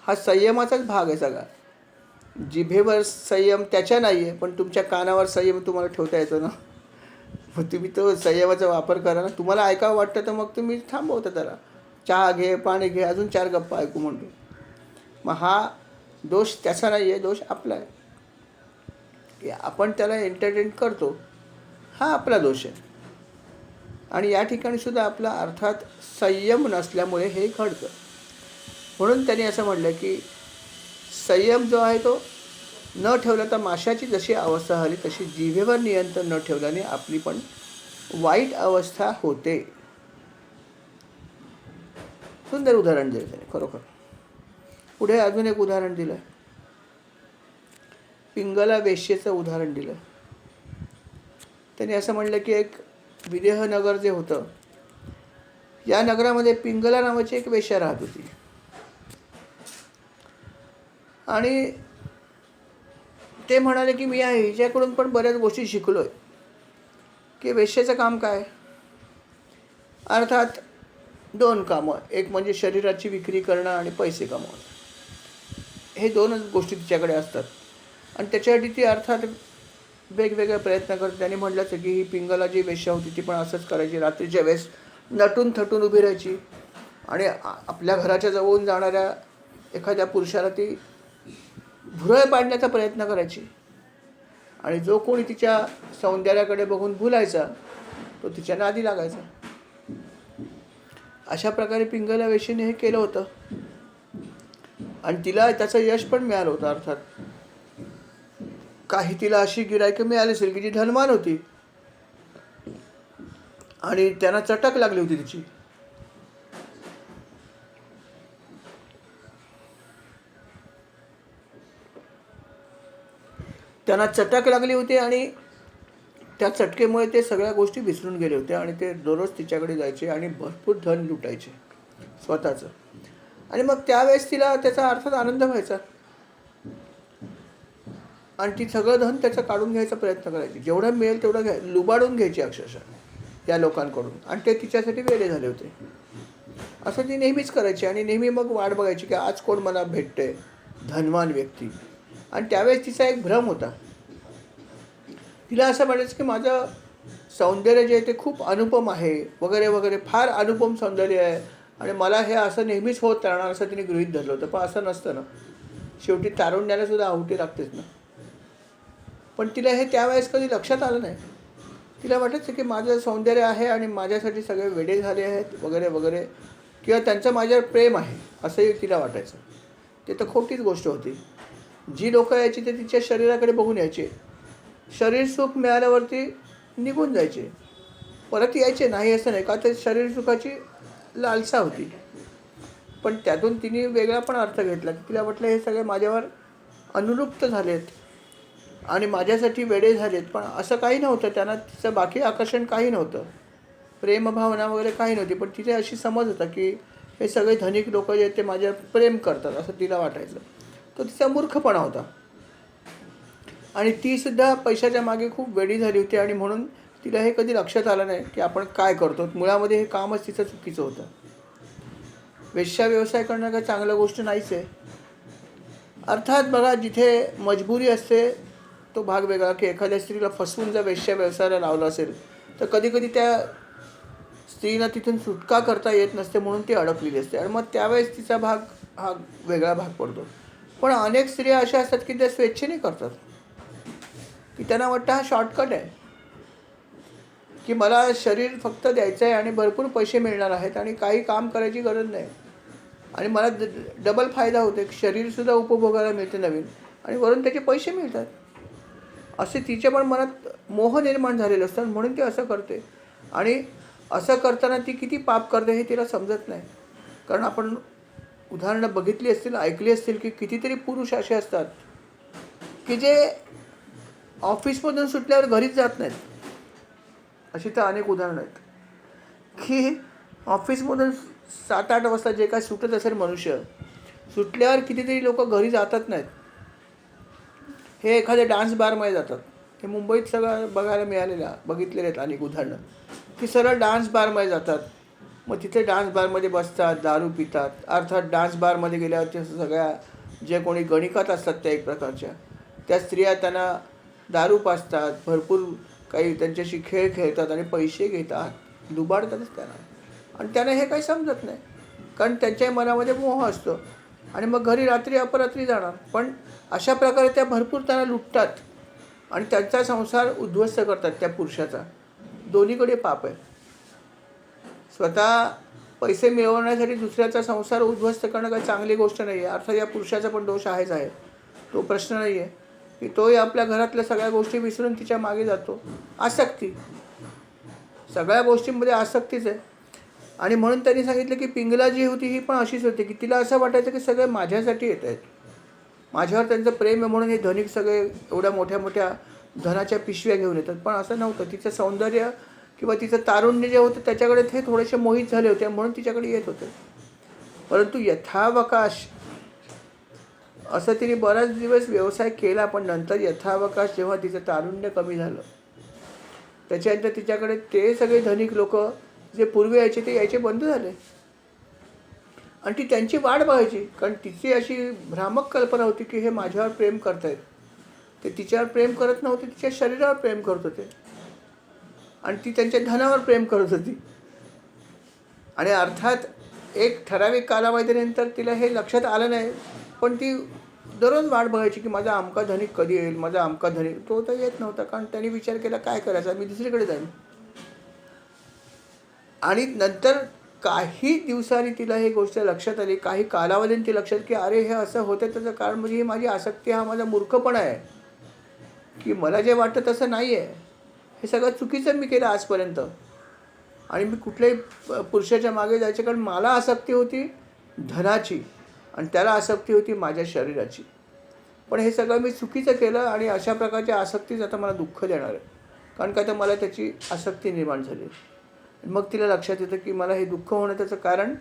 हा संयमाचाच भाग आहे सगळा. जिभेवर संयम त्याच्या नाही आहे, पण तुमच्या कानावर संयम तुम्हाला ठेवता येतो ना. मग तुम्ही तो संयमाचा वापर करा ना. तुम्हाला ऐकावं वाटतं तर मग तुम्ही थांबवता त्याला. चहा घे, पाणी घे, अजून 4 गप्पा ऐकू म्हणतो. मग हा दोष त्याचा नाही आहे, दोष आपला आहे की आपण त्याला एंटरटेन करतो, हा आपला दोष आहे. आणि या ठिकाणी सुद्धा आपला अर्थात संयम नसल्यामुळे हे घडतं. म्हणून त्यांनी असं म्हटलं की संयम जो आहे तो न ठेवला तर माशाची जशी अवस्था झाली तशी जिभेवर नियंत्रण न ठेवल्याने आपली पण वाईट अवस्था होते. सुंदर उदाहरण दिलं त्याने खरोखर. पुढे अजून एक उदाहरण दिलं, पिंगला वेश्येचं उदाहरण दिलं. त्यांनी असं म्हणलं की एक विदेहनगर जे होतं, या नगरामध्ये पिंगला नावाची एक वेश्या राहत होती. आणि ते म्हणाले की मी हिच्याकडून पण बऱ्याच गोष्टी शिकलो आहे. की वेश्येचं काम काय, अर्थात 2 कामं, एक म्हणजे शरीराची विक्री करणं आणि पैसे कमवणं. हे 2च गोष्टी तिच्याकडे असतात. आणि त्याच्यासाठी ती अर्थात वेगवेगळे प्रयत्न करते. त्यांनी म्हटलंच की ही पिंगला जी वेश्या होती ती पण असंच करायची. रात्रीच्या वेळेस नटून थटून उभी राहायची आणि आपल्या घराच्या जवळून जाणाऱ्या एखाद्या पुरुषाला ती भुरळ पाडण्याचा प्रयत्न करायची. आणि जो कोणी तिच्या सौंदर्याकडे बघून भुलायचा तो तिच्या नादी लागायचा. अशा प्रकारे पिंगला वेश्येने हे केलं होतं. आणि तिला त्याचं यश पण मिळालं होतं. अर्थात काही तिला अशी गिरायकं मिळाली असेल की जी धनवान होती आणि त्यांना चटक लागली होती तिची. त्यांना चटक लागली होती आणि त्या चटकेमुळे ते सगळ्या गोष्टी विसरून गेले होते आणि ते दररोज तिच्याकडे जायचे आणि भरपूर धन लुटायचे स्वतःचं. आणि मग त्यावेळेस तिला त्याचा अर्थात आनंद व्हायचा आणि ती सगळं धन त्याचं काढून घ्यायचा प्रयत्न करायची. जेवढं मिळेल तेवढं लुबाडून घ्यायची अक्षरशः या लोकांकडून. आणि ते तिच्यासाठी वेडे झाले होते. असं ती नेहमीच करायची आणि नेहमी मग वाट बघायची की आज कोण मला भेटते, धनवान व्यक्ती. आणि त्यावेळेस तिचा एक भ्रम होता. तिला असं म्हणायचं की माझं सौंदर्य जे आहे ते खूप अनुपम आहे वगैरे वगैरे, फार अनुपम सौंदर्य आहे आणि मला हे असं नेहमीच होत राहणार असं तिने गृहीत धरलं होतं. पण असं नसतं ना, शेवटी तारुण्याला सुद्धा आहुती लागतेच ना. पण तिला हे त्यावेळेस कधी लक्षात आलं नाही. तिला वाटायचं की माझं सौंदर्य आहे आणि माझ्यासाठी सगळे वेडे झाले आहेत वगैरे वगैरे, किंवा त्यांचं माझ्यावर प्रेम आहे असंही तिला वाटायचं. ते तर खोटीच गोष्ट होती. जी लोकं यायची ते तिच्या शरीराकडे बघून यायचे, शरीर सुख मिळाल्यावरती निघून जायचे, परत यायचे नाही असं नाही, का ते शरीर सुखाची लालसा होती. पण त्यातून तिने वेगळा पण अर्थ घेतला की तिला वाटलं हे सगळे माझ्यावर अनुरक्त झालेत आणि माझ्यासाठी वेडे झालेत. पण असं काही नव्हतं. त्यांना तिचं बाकी आकर्षण काही नव्हतं, प्रेमभावना वगैरे काही नव्हती. पण तिथे अशी समज होता की हे सगळे धनिक लोक जे आहेत ते माझ्यावर प्रेम करतात असं तिला वाटायचं. तो तिचा मूर्खपणा होता. आणि तीसुद्धा पैशाच्या मागे खूप वेडी झाली होती आणि म्हणून तिला हे कधी लक्षात आलं नाही की आपण काय करतो. मुळामध्ये हे कामच तिचं चुकीचं होतं. वेश्या व्यवसाय करणं काही चांगलं गोष्ट नाहीच आहे. अर्थात बघा, जिथे मजबुरी असते तो भाग वेगळा, की एखाद्या स्त्रीला फसवून जर वेश्या व्यवसायाला लावलं असेल तर कधी कधी त्या स्त्रीला तिथून सुटका करता येत नसते म्हणून ती अडकलेली असते आणि मग त्यावेळेस तिचा भाग हा वेगळा भाग पडतो. पण अनेक स्त्रिया अशा असतात की त्या स्वेच्छेने करतात, की त्यांना वाटतं हा शॉर्टकट आहे. की मला शरीर फक्त द्यायचं आहे आणि भरपूर पैसे मिळणार आहेत आणि काही काम करायची गरज नाही आणि मला डबल फायदा होतो, शरीरसुद्धा उपभोगायला मिळते नवीन आणि वरून त्याचे पैसे मिळतात, असे तिच्या पण मनात मोह निर्माण झालेले असतात. म्हणून ती असं करते आणि असं करताना ती किती पाप करते हे तिला समजत नाही. कारण आपण उदाहरणं बघितली असतील, ऐकली असतील की कितीतरी पुरुष असे असतात की जे ऑफिसमधून सुटल्यावर घरीच जात नाहीत. अशी तर अनेक उदाहरणं आहेत की ऑफिसमधून 7-8 वाजता जे काय सुटत असेल मनुष्य, सुटल्यावर कितीतरी लोक घरी जातात नाहीत. हे एखाद्या डान्स बारमध्ये जातात. हे मुंबईत सगळं बघितलेले आहेत अनेक उदाहरणं की सरळ डान्स बारमध्ये जातात. मग तिथे डान्स बारमध्ये बसतात, दारू पितात. अर्थात डान्स बारमध्ये गेल्यावर ते सगळ्या जे कोणी गणिकात असतात त्या एक प्रकारच्या त्या स्त्रिया त्यांना दारू पाजतात, भरपूर काही त्यांच्याशी खेळ खेळतात आणि पैसे घेतात, लुबाडतातच त्यांना. आणि त्यांना हे काही समजत नाही कारण त्यांच्या मनामध्ये मोह असतो आणि मग घरी रात्री अपरात्री जाणार. पण अशा प्रकारे त्या भरपूर त्यांना लुटतात आणि त्यांचा संसार उद्ध्वस्त करतात त्या पुरुषाचा. दोन्हीकडे पाप आहे. स्वतः पैसे मिळवण्यासाठी दुसऱ्याचा संसार उद्ध्वस्त करणं काही चांगली गोष्ट नाही आहे. अर्थात या पुरुषाचा पण दोष आहेच आहे, तो प्रश्न नाही आहे की तोही आपल्या घरातल्या सगळ्या गोष्टी विसरून तिच्या मागे जातो. आसक्ती, सगळ्या गोष्टींमध्ये आसक्तीच आहे. आणि म्हणून त्यांनी सांगितलं की पिंगला जी होती ही पण अशीच होती की तिला असं वाटायचं की सगळे माझ्यासाठी येत आहेत, माझ्यावर त्यांचं प्रेम आहे म्हणून हे धनिक सगळे एवढ्या मोठ्या मोठ्या धनाच्या पिशव्या घेऊन येतात. पण असं नव्हतं. तिचं सौंदर्य किंवा तिचं तारुण्य जे होतं त्याच्याकडे ते थोडेसे मोहित झाले होते म्हणून तिच्याकडे येत होते. परंतु यथावकाश असं तिने बराच दिवस व्यवसाय केला, पण नंतर यथावकाश जेव्हा तिचं तारुण्य कमी झालं त्याच्यानंतर तिच्याकडे ते सगळे धनिक लोक जे पूर्वी यायचे ते यायचे बंद झाले आणि ती त्यांची वाट बघायची. कारण तिची अशी भ्रामक कल्पना होती की हे माझ्यावर प्रेम करतायत. ते तिच्यावर प्रेम करत नव्हते, तिच्या शरीरावर प्रेम करत होते आणि ती त्यांच्या धनावर प्रेम करत होती. आणि अर्थात एक ठराविक कालावधीनंतर तिला हे लक्षात आलं नाही, पण ती दररोज वाट बघायची की माझा अमका धनिक कधी येईल, माझा अमका धनिक. तो तर येत नव्हता कारण त्यांनी विचार केला काय करायचा, मी दुसरीकडे जाईन. आणि नंतर काही दिवसांनी तिला ही गोष्ट लक्षात आली, काही कालावधीने ती लक्षात की अरे हे असं होतं त्याचं कारण म्हणजे ही माझी आसक्ती, हा माझा मूर्खपणा आहे की मला जे वाटतं तसं नाही आहे, हे सगळं चुकीचं मी केलं आजपर्यंत. आणि मी कुठल्याही पुरुषाच्या मागे जायचे कारण मला आसक्ती होती धनाची आणि त्याला आसक्ती होती माझ्या शरीराची. पण हे सगळं मी चुकीचं केलं आणि अशा प्रकारच्या आसक्तीच आता मला दुःख देणार आहे कारण का तर मला त्याची आसक्ती निर्माण झाली. मग तिला लक्षात येतं की मला हे दुःख होणं त्याचं कारण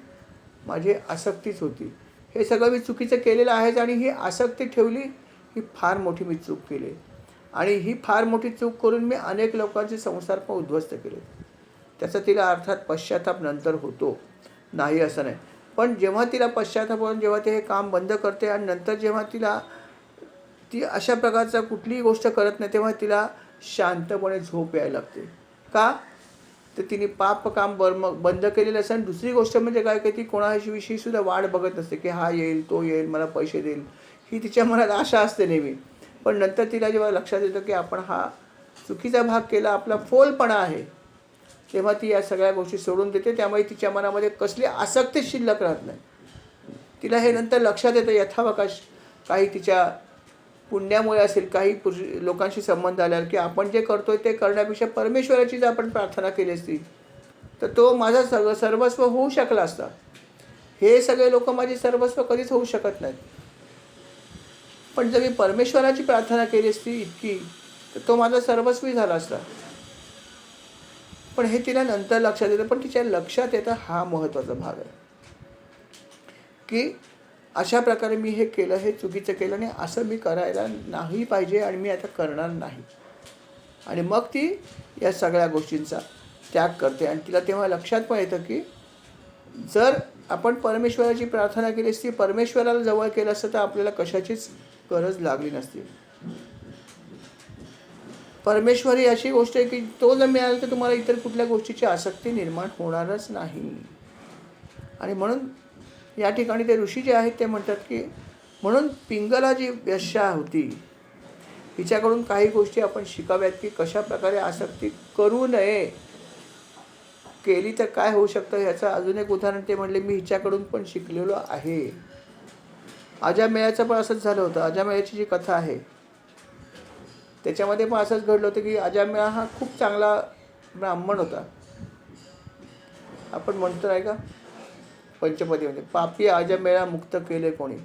माझी आसक्तीच होती. हे सगळं मी चुकीचं केलेलं आहेच आणि ही आसक्ती ठेवली, ही फार मोठी मी चूक केली आणि ही फार मोठी चूक करून मी अनेक लोकांचे संसार पण उद्ध्वस्त केले. त्याचा तिला अर्थात पश्चाताप नंतर होतो, नाही असं नाही. पण जेव्हा तिला पश्चाताप होऊन जेव्हा ते हे काम बंद करते आणि नंतर जेव्हा ती अशा प्रकारचा कुठलीही गोष्ट करत नाही तेव्हा तिला शांतपणे झोप यायला लागते. का तर तिने पाप काम बंद केलेलं असेल. दुसरी गोष्ट म्हणजे काय की ती कोणाविषयी सुद्धा वाट बघत असते की हा येईल, तो येईल, मला पैसे देईल, ही तिच्या मनात आशा असते नेहमी. पण नंतर तिला जेव्हा लक्षात येतं की आपण हा चुकीचा भाग केला, आपला फोलपणा आहे, तेव्हा ती या सगळ्या गोष्टी सोडून देते. त्यामुळे तिच्या मनामध्ये कसली आसक्ती शिल्लक राहत नाही. तिला हे नंतर लक्षात येतं यथावकाश, काही तिच्या पुण्यामुळे असेल, काही लोकांशी संबंध आल्यावर की आपण जे करतोय ते करण्यापेक्षा परमेश्वराची जर आपण प्रार्थना केली असती तर तो माझा सर्वस्व होऊ शकला असता. हे सगळे लोक माझे सर्वस्व कधीच होऊ शकत नाहीत. पण जर मी परमेश्वराची प्रार्थना केली असती इतकी तर तो माझा सर्वस्वी झाला असता. पण हे तिला नंतर लक्षात येतं. पण तिच्या लक्षात येतं हा महत्त्वाचा भाग आहे की अशा प्रकारे मी हे केलं, हे चुकीचं केलं आणि असं मी करायला नाही पाहिजे आणि मी आता करणार नाही. आणि मग ती या सगळ्या गोष्टींचा त्याग करते आणि तिला तेव्हा लक्षात पण येतं की जर आपण परमेश्वराची प्रार्थना केली असती, परमेश्वराला जवळ केलं असतं तर आपल्याला कशाचीच गरज लागली नसती. परमेश्वर ही अशी गोष्ट आहे की तो जर मिळाला तर तुम्हाला इतर कुठल्या गोष्टीची आसक्ती निर्माण होणारच नाही. आणि म्हणून या ठिकाणी ते ऋषी जे आहेत ते म्हणतात की म्हणून पिंगला जी वेश्या होती हिच्याकडून काही गोष्टी आपण शिकाव्यात की कशा प्रकारे आसक्ती करू नये केली तर काय होऊ शकतं ह्याचं अजून एक उदाहरण ते म्हणले, मी हिच्याकडून पण शिकलेलो आहे. अजामेळ्याचं पण असंच झालं होतं. अजामेळ्याची जी कथा आहे त्याच्यामध्ये पण असंच घडलं होतं की अजामेळा हा खूप चांगला ब्राह्मण होता. आपण म्हणतो नाही का पंचपदीमध्ये, पापी अजामेळा मुक्त केले कोणी,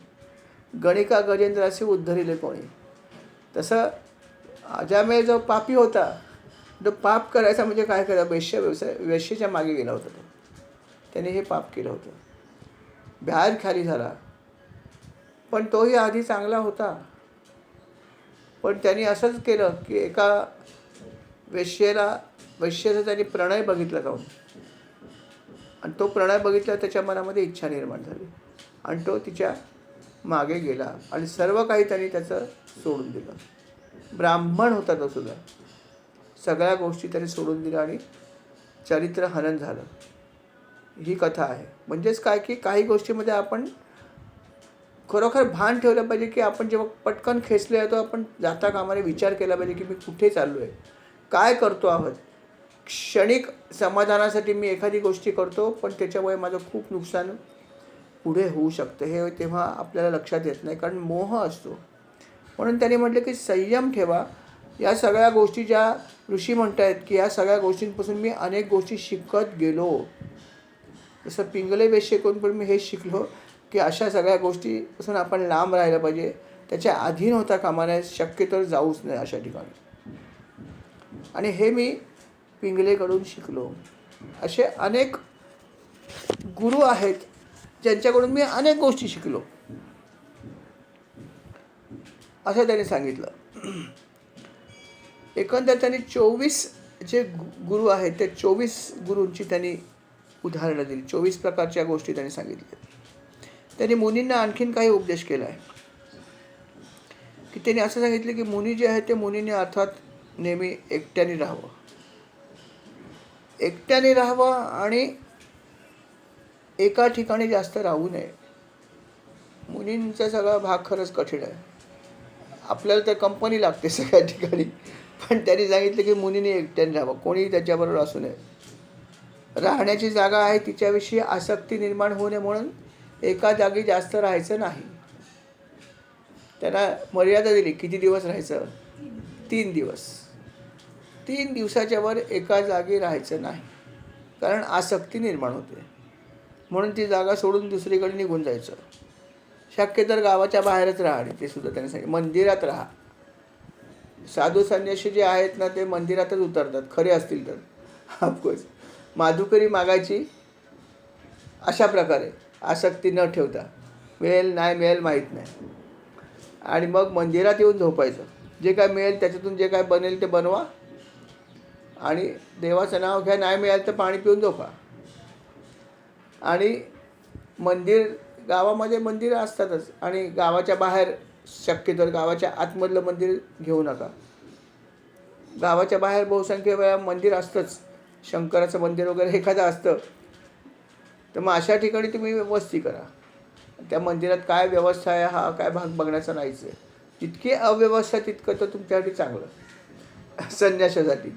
गणिका गजेंद्रासी उद्धरिले कोणी. तसं अजामेळ जो पापी होता, तो पाप करायचा म्हणजे काय करा, वेश्येच्या मागे गेला होता तो. त्याने हे पाप केलं होतं, बाहेर खाली झाला. पण तोही आधी चांगला होता. पण त्यांनी असंच केलं की एका वेश्येचा त्यांनी प्रणय बघितला जाऊन, आणि तो प्रणय बघितला, त्याच्या मनामध्ये इच्छा निर्माण झाली आणि तो तिच्या मागे गेला आणि सर्व काही त्यांनी त्याचं सोडून दिलं. ब्राह्मण होता तो सुद्धा. सगळ्या गोष्टी त्याने सोडून दिल्या आणि चरित्र हनन झालं. ही कथा आहे. म्हणजेच काय की काही गोष्टीमध्ये आपण खरोखर भान ठेवलं पाहिजे की आपण जेव्हा पटकन खेचले येतो, आपण जाता कामाने विचार केला पाहिजे की मी कुठे चाललो आहे, काय करतो आहोत. क्षणिक समाधानासाठी मी एखादी गोष्टी करतो, पण त्याच्यामुळे माझं खूप नुकसान पुढे होऊ शकतं. हे तेव्हा आपल्याला लक्षात येत नाही, कारण मोह असतो. म्हणून त्यांनी म्हटलं की संयम ठेवा. या सगळ्या गोष्टी ज्या ऋषी म्हणत आहेत की या सगळ्या गोष्टींपासून मी अनेक गोष्टी शिकत गेलो. जसं पिंगले वेश्येकडून पण मी हे शिकलो की अशा सगळ्या गोष्टीपासून आपण लांब राहायला पाहिजे, त्याच्या अधीन होता कामा नये, शक्यतो जाऊच नाही अशा ठिकाणी. आणि हे मी पिंगलेकडून शिकलो. असे अनेक गुरु आहेत ज्यांच्याकडून मी अनेक गोष्टी शिकलो, असं त्यांनी सांगितलं. एकंदर त्यांनी 24 जे गुरु आहेत ते 24 गुरूंची त्यांनी उदाहरणं दिली. 24 प्रकारच्या गोष्टी त्यांनी सांगितल्या. त्यांनी मुनींना आणखीन काही उपदेश केला आहे की त्यांनी असं सांगितलं की मुनी जे आहेत ते मुनींनी अर्थात नेहमी एकट्याने राहावं. एकट्याने राहावं आणि एका ठिकाणी जास्त राहू नये. मुनींचा सगळा भाग खरंच कठीण आहे. आपल्याला तर कंपनी लागते सगळ्या ठिकाणी, पण त्यांनी सांगितलं की मुनीने एकट्याने राहावं, कोणीही त्याच्याबरोबर असू नये. राहण्याची जागा आहे तिच्याविषयी आसक्ती निर्माण होऊ नये, म्हणून एका जागी जास्त राहायचं नाही. त्यांना मर्यादा दिली, किती दिवस राहायचं, 3 दिवस. 3 दिवसाच्या वर एका जागी राहायचं नाही, कारण आसक्ती निर्माण होते. म्हणून ती जागा सोडून दुसरीकडे निघून जायचं. शक्य तर गावाच्या बाहेरच राहा. आणि ते सुद्धा त्यांनी सांगितलं मंदिरात राहा. साधू संन्यासी जे आहेत ना, ते मंदिरातच उतरतात खरे असतील तर. ऑफकोर्स माधुकरी मागायची अशा प्रकारे, आसक्ती न ठेवता, मिळेल नाही मिळेल माहीत नाही, आणि मग मंदिरात येऊन झोपायचं. जे काय मिळेल त्याच्यातून जे काय बनेल ते बनवा आणि देवाचं नाव घ्या. नाही मिळालं तर पाणी पिऊन झोपा. आणि मंदिर, गावामध्ये मंदिरं असतातच, आणि गावाच्या बाहेर शक्यतो गावाच्या आतमधलं मंदिर घेऊ नका. गावाच्या बाहेर बहुसंख्य वेळा मंदिर असतंच, शंकराचं मंदिर वगैरे एखादं असतं, तर मग अशा ठिकाणी तुम्ही वस्ती करा. त्या मंदिरात काय व्यवस्था आहे हा काय भाग बघण्याचा नाहीच आहे. जितकी अव्यवस्था तितकं तर तुमच्यासाठी चांगलं संन्यासासाठी.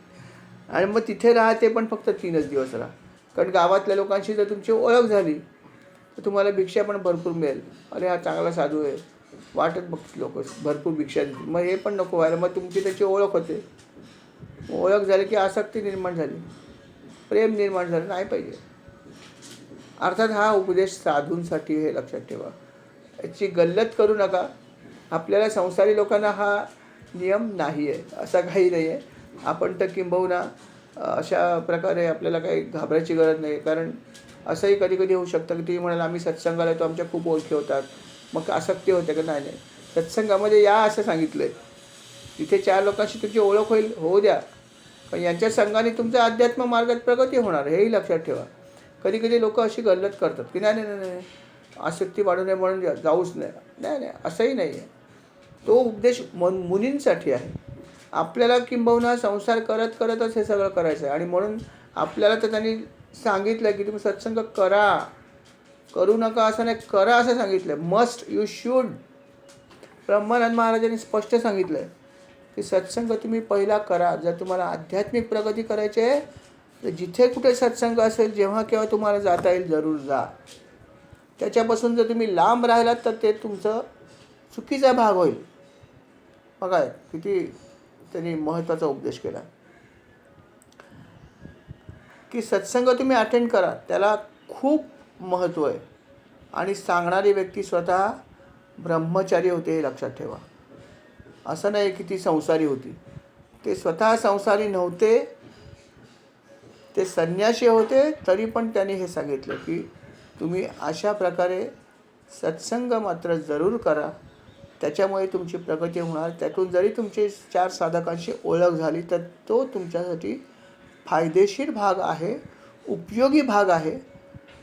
आणि मग तिथे राहा, ते पण फक्त 3च दिवस राहा. कारण गावातल्या लोकांशी जर तुमची ओळख झाली तर तुम्हाला भिक्षा पण भरपूर मिळेल. अरे हा चांगला साधू आहे, वाटत बघतील लोक, भरपूर भिक्षा देतील. मग हे पण नको व्हायला. मग तुमची त्याची ओळख होते. ओळख झाली की आसक्ती निर्माण झाली, प्रेम निर्माण झालं नाही पाहिजे. अर्थात हा उपदेश साधूंसाठी, हे लक्षात ठेवा. याची गल्लत करू नका. आपल्याला संसारी लोकांना हा नियम नाही आहे, असा काही नाही आहे. आपण तर किंबहुना अशा प्रकारे आपल्याला काही घाबरायची गरज नाही. कारण असंही कधी कधी होऊ शकतं की तुम्ही म्हणाल आम्ही सत्संगाला येतो, आमच्या खूप ओळखी होतात, मग आसक्ती होते का? नाही. सत्संगामध्ये या असं सांगितलं आहे. तिथे 4 लोकांशी तुमची ओळख होईल, होऊ द्या, पण यांच्या संघाने तुमचा अध्यात्म मार्गात प्रगती होणार, हेही लक्षात ठेवा. कधी कधी लोक अशी गल्लत करतात की नाही नाही नाही आसक्ती वाढू नये म्हणून जाऊच नाही. नाही, असंही नाही आहे. तो उपदेश मुनींसाठी आहे. आपल्याला किंबहुना संसार करत करतच हे सगळं करायचं आहे. आणि म्हणून आपल्याला तर त्यांनी सांगितलं की तुम्ही सत्संग करा, करू नका असं नाही, करा असं सांगितलं. Must, you should. ब्रह्मानंद महाराजांनी स्पष्ट सांगितलं आहे की सत्संग तुम्ही पहिला करा. जर तुम्हाला आध्यात्मिक प्रगती करायची आहे तर जिथे कुठे सत्संग असेल जेव्हा केव्हा तुम्हाला जाता येईल जरूर जा. त्याच्यापासून जर तुम्ही लांब राहिलात तर ते तुमचं चुकीचा भाग होईल. बघा किती त्यांनी महत्त्वाचा उपदेश केला की सत्संग तुम्ही अटेंड करा, त्याला खूप महत्त्व आहे. आणि सांगणारी व्यक्ती स्वतः ब्रह्मचारी होते हे लक्षात ठेवा. असं नाही की ती संसारी होती. ते स्वतः संसारी नव्हते, ते संन्यासी होते. तरी पण त्यांनी हे सांगितलं की तुम्ही अशा प्रकारे सत्संग मात्र जरूर करा, त्याच्यामुळे तुमची प्रगती होणार. त्यातून जरी तुमची 4 साधकांशी ओळख झाली तर तो तुमच्यासाठी फायदेशीर भाग आहे, उपयोगी भाग आहे.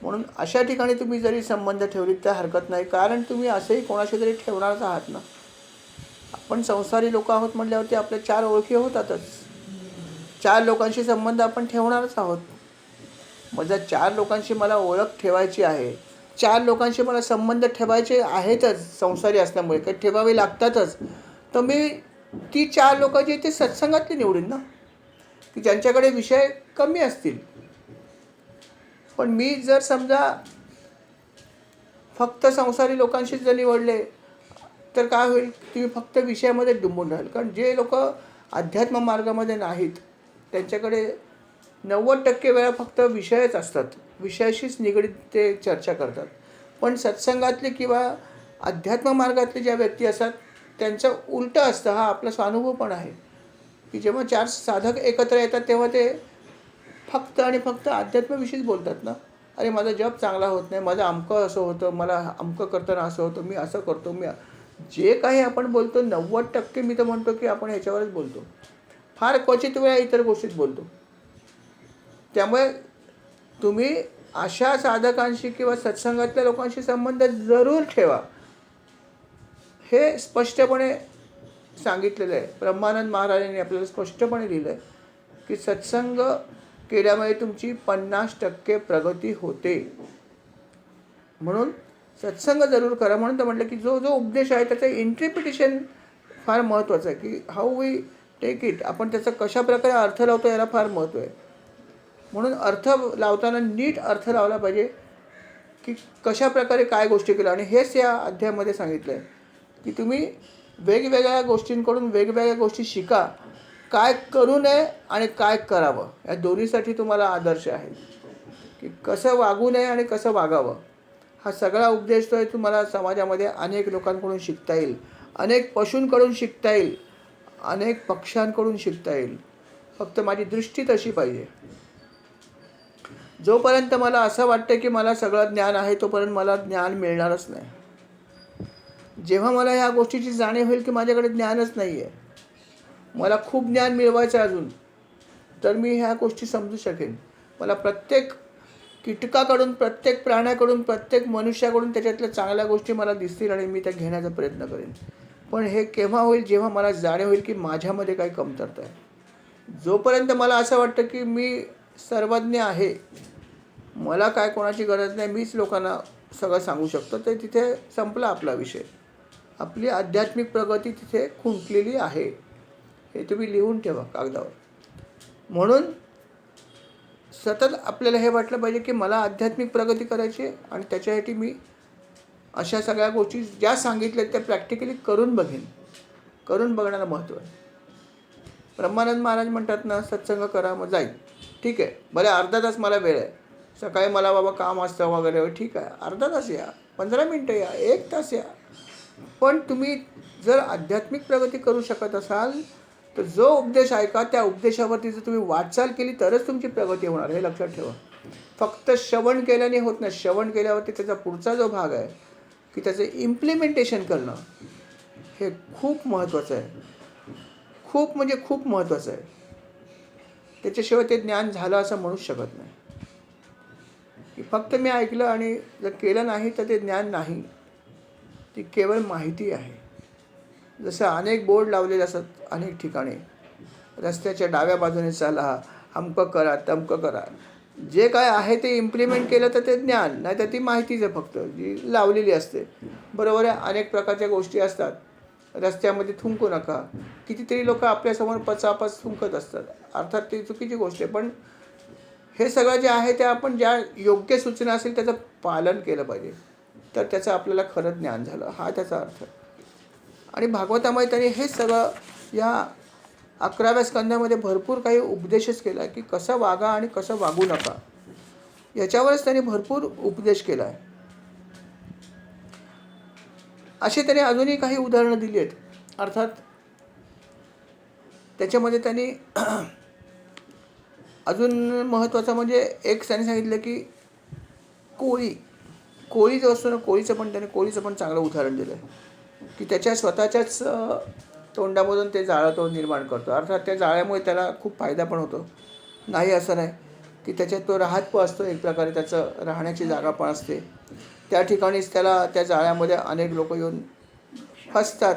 म्हणून अशा ठिकाणी तुम्ही जरी संबंध ठेवलीत तर हरकत नाही, कारण तुम्ही असंही कोणाशी तरी ठेवणारच आहात ना. आपण संसारी लोक आहोत म्हटल्यावरती आपल्या 4 ओळखी होतातच. 4 लोकांशी संबंध आपण ठेवणारच आहोत. मग जर 4 लोकांशी मला ओळख ठेवायची आहे, 4 लोकांशी मला संबंध ठेवायचे आहेतच, संसारी असल्यामुळे काही ठेवावे लागतातच, तर मी ती 4 लोक जी ते सत्संगातली निवडीन ना, की ज्यांच्याकडे विषय कमी असतील. पण मी जर समजा फक्त संसारी लोकांशीच जर निवडले तर काय होईल, तुम्ही फक्त विषयामध्ये डुंबून राहाल. कारण जे लोक अध्यात्म मार्गामध्ये नाहीत त्यांच्याकडे 90% वेळा फक्त विषयच असतात, विषयाशीच निगडीत ते चर्चा करतात. पण सत्संगातले किंवा अध्यात्म मार्गातले ज्या व्यक्ती असतात त्यांचं उलटं असतं. हा आपला स्वानुभव पण आहे की जेव्हा 4 साधक एकत्र येतात तेव्हा ते फक्त आणि फक्त अध्यात्माविषयीच बोलतात ना. अरे माझा जप चांगला होत नाही, माझं अमकं असं होतं, मला अमकं करताना असं होतं, मी असं करतो, मी जे काही आपण बोलतो 90% मी तर म्हणतो की आपण ह्याच्यावरच बोलतो. फार क्वचित वेळा इतर गोष्टीत बोलतो. त्यामुळे तुम्ही अशा साधकांशी किंवा सत्संगातल्या लोकांशी संबंध जरूर ठेवा, हे स्पष्टपणे सांगितलेलं आहे. ब्रह्मानंद महाराजांनी आपल्याला स्पष्टपणे लिहिलं आहे की सत्संग केल्यामुळे तुमची 50% प्रगती होते. म्हणून सत्संग जरूर करा. म्हणून तर म्हटलं की जो जो उपदेश आहे त्याचं इंटरप्रिटेशन फार महत्त्वाचं आहे की हाऊ वी टेक इट, आपण त्याचा कशा प्रकारे अर्थ लावतो याला फार महत्त्व आहे. म्हणून अर्थ लावताना नीट अर्थ लावला पाहिजे की कशा प्रकारे काय गोष्टी केल्या. आणि हेच या अध्यायामध्ये सांगितलं आहे की तुम्ही वेगवेगळ्या गोष्टींकडून वेगवेगळ्या गोष्टी शिका. काय करू नये आणि काय करावं या दोन्हीसाठी तुम्हाला आदर्श आहे की कसं वागू नये आणि कसं वागावं. हा सगळा उपदेश तो आहे तुम्हाला समाजामध्ये अनेक लोकांकडून शिकता येईल, अनेक पशूंकडून शिकता येईल, अनेक पक्ष्यांकडून शिकता येईल. फक्त माझी दृष्टी तशी पाहिजे. जोपर्यंत मला असं वाटतं की मला सगळं ज्ञान आहे तोपर्यंत मला ज्ञान मिळणारच नाही. जेव्हा मला ह्या गोष्टीची जाणीव होईल की माझ्याकडे ज्ञानच नाही आहे, मला खूप ज्ञान मिळवायचं अजून, तर मी ह्या गोष्टी समजू शकेन. मला प्रत्येक कीटकाकडून, प्रत्येक प्राण्याकडून, प्रत्येक मनुष्याकडून त्याच्यातल्या चांगल्या गोष्टी मला दिसतील आणि मी त्या घेण्याचा प्रयत्न करेन. पण हे केव्हा होईल, जेव्हा मला जाणीव होईल की माझ्यामध्ये काही कमतरता आहे. जोपर्यंत मला असं वाटतं की मी सर्वज्ञ आहे, मला काय कोणाची गरज नाही, मीच लोकांना सगळं सांगू शकतो, तर तिथे संपला आपला विषय. आपली आध्यात्मिक प्रगती तिथे खुंटलेली आहे. हे तुम्ही लिहून ठेवा कागदावर. म्हणून सतत आपल्याला हे वाटलं पाहिजे की मला आध्यात्मिक प्रगती करायची आहे आणि त्याच्यासाठी मी अशा सगळ्या गोष्टी ज्या सांगितल्या त्या प्रॅक्टिकली करून बघेन. करून बघण्याला महत्त्व आहे. ब्रह्मानंद महाराज म्हणतात ना, सत्संग करा मग जाईल. ठीक आहे, बरं अर्धा तास मला वेळ आहे, सकाळी मला बाबा काम असतं वगैरे, ठीक आहे, अर्धा तास या, 15 मिनटं या, 1 तास या. पण तुम्ही जर आध्यात्मिक प्रगती करू शकत असाल तर जो उपदेश ऐका त्या उपदेशावरती जर तुम्ही वाटचाल केली तरच तुमची प्रगती होणार, हे लक्षात ठेवा. फक्त श्रवण केल्याने होत नाही. श्रवण केल्यावरती त्याचा पुढचा जो भाग आहे की त्याचं इम्प्लिमेंटेशन करणं हे खूप महत्त्वाचं आहे. खूप म्हणजे खूप महत्त्वाचं आहे. त्याच्याशिवाय ते ज्ञान झालं असं म्हणूच शकत नाही. की फक्त मी ऐकलं आणि जर केलं नाही तर ते ज्ञान नाही, ती केवळ माहिती आहे. जसं अनेक बोर्ड लावलेले असतात अनेक ठिकाणी, रस्त्याच्या डाव्या बाजूने चाला, अमकं करा, तमकं करा. जे काय आहे ते इम्प्लिमेंट केलं तर ते ज्ञान, नाही तर ती माहितीच आहे फक्त जी लावलेली असते. बरोबर आहे. अनेक प्रकारच्या गोष्टी असतात. रस्त्यामध्ये थुंकू नका. कितीतरी लोक आपल्यासमोर पचापच थुंकत असतात. अर्थात ती चुकीची गोष्ट आहे, पण हे सगळं जे आहे ते आपण ज्या योग्य सूचना असेल त्याचं पालन केलं पाहिजे, तर त्याचं आपल्याला खरं ज्ञान झालं, हा त्याचा अर्थ. आणि भागवतामध्ये त्यांनी हे सगळं या 11व्या स्कंदामध्ये भरपूर काही उपदेशच केला आहे की कसं वागा आणि कसं वागू नका, याच्यावरच त्यांनी भरपूर उपदेश केला आहे. असे त्यांनी अजूनही काही उदाहरणं दिली आहेत. अर्थात त्याच्यामध्ये त्यांनी अजून महत्त्वाचं म्हणजे एक त्यांनी सांगितलं की कोळी जो असतो ना, कोळीचं पण चांगलं उदाहरण दिलं आहे की त्याच्या स्वतःच्याच तोंडामधून ते जाळं तो निर्माण करतो. अर्थात त्या जाळ्यामुळे त्याला खूप फायदा पण होतो, नाही असं नाही, की त्याच्यात तो राहत पण असतो, एक प्रकारे त्याचं राहण्याची जागा पण असते. त्या ठिकाणीच त्याला त्या जाळ्यामध्ये अनेक लोक येऊन फसतात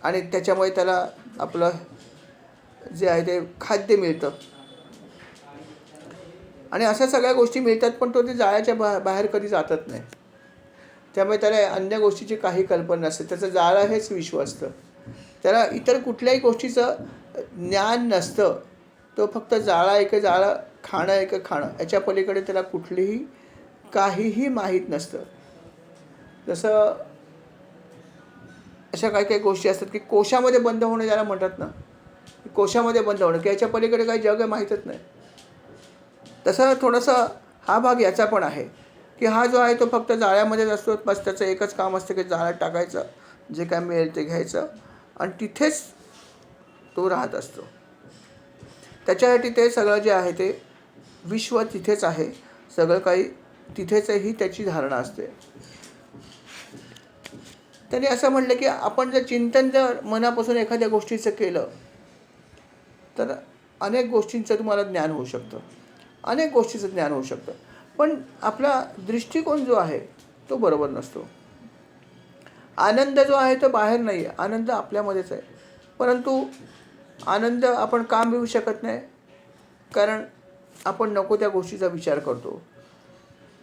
आणि त्याच्यामुळे त्याला आपलं जे आहे ते खाद्य मिळतं आणि अशा सगळ्या गोष्टी मिळतात, पण तो ते जाळ्याच्या बाहेर कधी जातच नाही. त्यामुळे त्याला अन्य गोष्टीची काही कल्पना नसते, त्याचं जाळं हेच विश्व असतं, त्याला इतर कुठल्याही गोष्टीचं ज्ञान नसतं. तो फक्त जाळं खाणं याच्या पलीकडे त्याला कुठलीही काहीही माहीत नसतं. जसं अशा काही काही गोष्टी असतात की कोशामध्ये बंद होणं ज्याला म्हणतात ना, कोशामध्ये बंद होणं की याच्या पलीकडे काही जग माहीतच नाही. तसं थोडंसं हा भाग याचा पण आहे की हा जो आहे तो फक्त जाळ्यामध्येच असतो, बस त्याचं एकच काम असतं की जाळ्यात टाकायचं, जे काय मिळेल ते घ्यायचं आणि तिथेच तो राहत असतो. त्याच्यासाठी ते सगळं जे आहे ते विश्व तिथेच आहे, सगळं काही तिथेच ही त्याची धारणा असते. त्यांनी असं म्हटलं की आपण जर मनापासून एखाद्या गोष्टीचं केलं तर अनेक गोष्टींचं तुम्हाला ज्ञान होऊ शकतं, अनेक गोष्टीचं ज्ञान होऊ शकतं. पण आपला दृष्टिकोन जो आहे तो बरोबर नसतो. आनंद जो आहे तो बाहेर नाही आहे, आनंद आपल्यामध्येच आहे. परंतु आनंद आपण का मिळवू शकत नाही, कारण आपण नको त्या गोष्टीचा विचार करतो.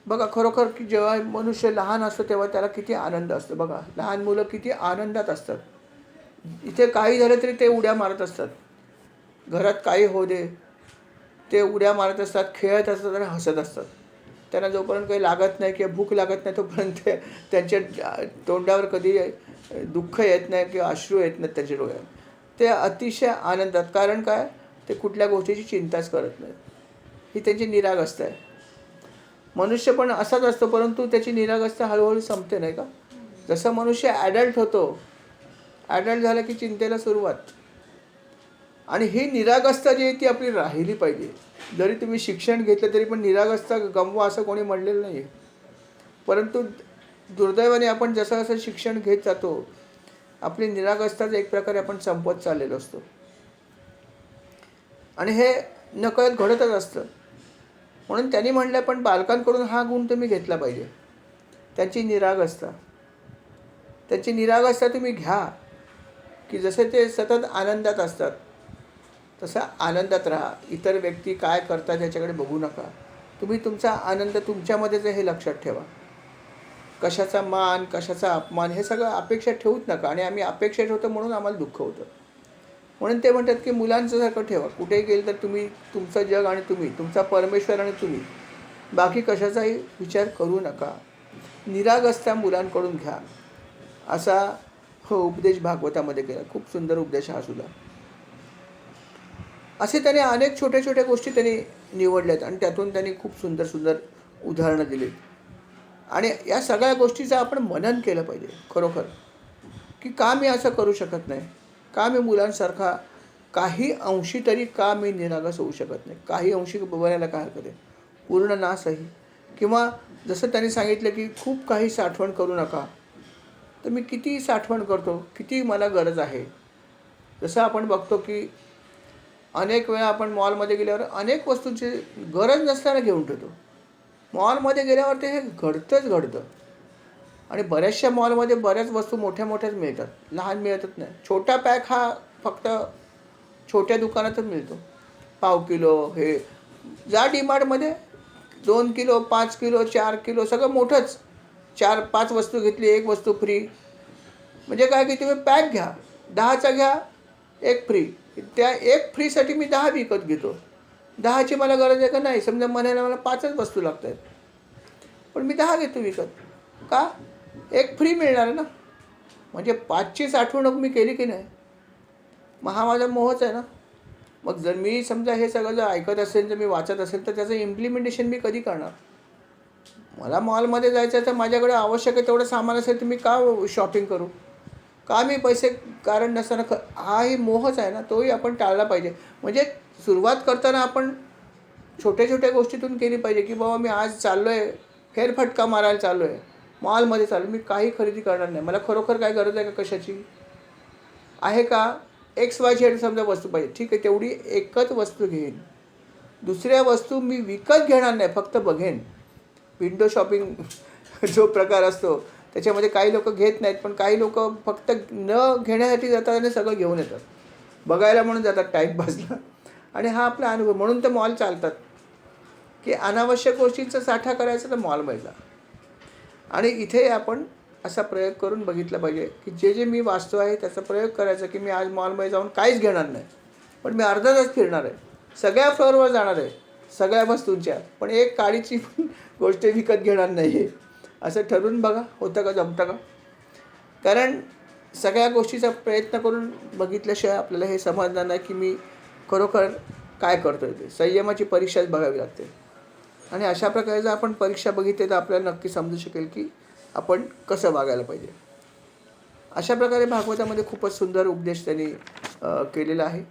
बघा, खरोखर की जेव्हा मनुष्य लहान असतो तेव्हा त्याला किती आनंद असतो. बघा, लहान मुलं किती आनंदात असतात. इथे काही झालं तरी ते उड्या मारत असतात, घरात काही होऊ दे ते उड्या मारत असतात, खेळत असतात आणि हसत असतात. त्यांना जोपर्यंत काही लागत नाही किंवा भूक लागत नाही तोपर्यंत त्यांच्या तोंडावर कधी दुःख येत नाही किंवा अश्रू येत नाहीत त्यांच्या डोळ्यात. ते अतिशय आनंदात, कारण काय, ते कुठल्या गोष्टीची चिंताच करत नाहीत. ही त्यांची निरागसता आहे. मनुष्य पण असाच असतो, परंतु त्याची निरागसता हळूहळू संपते, नाही का. जसं मनुष्य ॲडल्ट होतो, ॲडल्ट झालं की चिंतेला सुरुवात. आणि ही निरागसता जी आहे ती आपली राहिली पाहिजे. जरी तुम्ही शिक्षण घेतलं तरी पण निरागसता गमवा असं कोणी म्हणलेलं नाही आहे. परंतु दुर्दैवाने आपण जसं जसं शिक्षण घेत जातो आपली निरागसताच एक प्रकारे आपण संपत चाललेलो असतो आणि हे नकळत घडतच असतं. म्हणून त्यांनी म्हटलं पण बालकांकडून हा गुण तुम्ही घेतला पाहिजे, त्यांची निरागसता तुम्ही घ्या की जसे ते सतत आनंदात असतात तसा आनंदात राहा. इतर व्यक्ती काय करतात याच्याकडे बघू नका, तुम्ही तुमचा आनंद तुमच्यामध्येच हे लक्षात ठेवा. कशाचा मान कशाचा अपमान हे सगळं अपेक्षा ठेवूच नका. आणि आम्ही अपेक्षा ठेवतो म्हणून आम्हाला दुःख होतं. म्हणून ते म्हणतात की मुलांचं सारखं ठेवा, कुठेही गेलं तर तुम्ही तुमचं जग आणि तुम्ही, तुमचा परमेश्वर आणि तुम्ही, बाकी कशाचाही विचार करू नका. निरागसता मुलांकडून घ्या, असा हो उपदेश भागवतामध्ये केला. खूप सुंदर उपदेश हा सुद्धा. असे त्याने अनेक छोट्या छोट्या गोष्टी त्यांनी निवडल्यात आणि त्यातून त्यांनी खूप सुंदर सुंदर उदाहरणं दिली. आणि या सगळ्या गोष्टीचं आपण मनन केलं पाहिजे खरोखर, की का मी असं करू शकत नाही, का मी मुलांसारखा काही अंशी तरी का मी निरागस होऊ शकत नाही. काही अंशी बनायला काय हरकत आहे, पूर्ण नासही. किंवा जसं त्यांनी सांगितलं की खूप काही साठवण करू नका, तर मी किती साठवण करतो, किती मला गरज आहे. जसं आपण बघतो की अनेक वेळा आपण मॉलमध्ये गेल्यावर अनेक वस्तूंची गरज नसताना घेऊन ठेवतो. मॉलमध्ये गेल्यावर ते हे घडतं. आणि बऱ्याचशा मॉलमध्ये बऱ्याच वस्तू मोठ्या मोठ्याच मिळतात, लहान मिळतच नाही. छोटा पॅक हा फक्त छोट्या दुकानातच मिळतो. पाव किलो हे जा डीमार्टमध्ये 2 किलो 5 किलो 4 किलो सगळं मोठंच. 4-5 वस्तू घेतली 1 वस्तू फ्री. म्हणजे काय की तुम्ही पॅक घ्या, 10चा घ्या 1 फ्री. त्या 1 फ्रीसाठी मी 10 विकत घेतो. 10ची मला गरज आहे का नाही, समजा महिन्याला मला 5च वस्तू लागत आहेत, पण मी 10 घेतो विकत. का? एक फ्री मिळणार आहे ना. म्हणजे 5ची साठवणूक मी केली की नाही, मग हा माझा मोहच आहे ना. मग जर मी समजा हे सगळं जर ऐकत असेल, जर मी वाचत असेल, तर त्याचं इम्प्लिमेंटेशन मी कधी करणार? मला मॉलमध्ये जायचं आहे तर माझ्याकडे आवश्यक आहे तेवढं सामान असेल तर मी का शॉपिंग करू? का मी पैसे कारण नसताना हाही मोहच आहे ना, तोही आपण टाळला पाहिजे. म्हणजे सुरुवात करताना आपण छोट्या छोट्या गोष्टीतून केली पाहिजे, की बाबा मी आज चाललो आहे, फेरफटका मारायला चाललो आहे, मॉलमध्ये चाललो, मी काही खरेदी करणार नाही. मला खरोखर काय गरज आहे का कशाची? आहे का? XYZ समजा वस्तू पाहिजे, ठीक आहे, तेवढी एकच वस्तू घेईन. दुसऱ्या वस्तू मी विकत घेणार नाही, फक्त बघेन. विंडो शॉपिंग जो प्रकार असतो त्याच्यामध्ये काही लोक घेत नाहीत, पण काही लोक फक्त न घेण्यासाठी जातात आणि सगळं घेऊन येतात, बघायला म्हणून जातात टाईमपासला. आणि हा आपला अनुभव म्हणून तर मॉल चालतात, की अनावश्यक गोष्टींचा साठा करायचा तर मॉलमध्ये जा. आणि इथे आपण असा प्रयोग करून बघितला पाहिजे, की जे जे मी वाचतो आहे त्याचा प्रयोग करायचा, की मी आज मॉलमध्ये जाऊन काहीच घेणार नाही, पण मी अर्धा तास फिरणार आहे, सगळ्या फ्लोअरवर जाणार आहे सगळ्या वस्तूंच्या, पण एक काडीची गोष्ट विकत घेणार नाही आहे. असं ठरवून बघा, होतं का, जमतं का? कारण सगळ्या गोष्टीचा प्रयत्न करून बघितल्याशिवाय आपल्याला हे समजणार नाही, की मी खरोखर काय करतो आहे. ते संयमाची परीक्षाच बघावी लागते. आणि अशा प्रकारे जर आपण परीक्षा बघितली तर आपल्याला नक्की समजू शकेल की आपण कसं वागायला पाहिजे. अशा प्रकारे भागवतामध्ये खूपच सुंदर उपदेश त्यांनी केलेला आहे.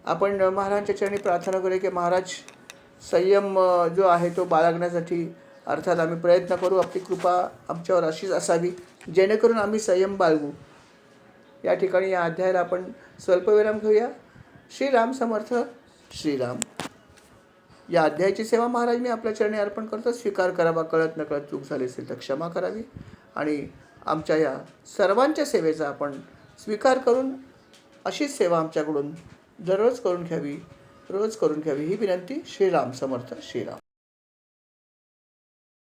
आपण महाराजांच्या चरणी प्रार्थना करूया की महाराज संयम जो आहे तो बाळगण्यासाठी अर्थात आम्ही प्रयत्न करू. आपली कृपा आमच्यावर अशीच असावी जेणेकरून आम्ही संयम बाळगू. या ठिकाणी या अध्यायाला आपण स्वल्पविराम घेऊया. श्रीराम समर्थ. श्रीराम. या अध्यायाची सेवा महाराज मी आपल्या चरणी अर्पण करतो. स्वीकार करावा. कळत नकळत चूक झाली असेल तर क्षमा करावी. आणि आमच्या या सर्वांच्या सेवेचा आपण स्वीकार करून अशीच सेवा आमच्याकडून दररोज करून घ्यावी, रोज करून घ्यावी ही विनंती. श्रीराम समर्थ. श्रीराम.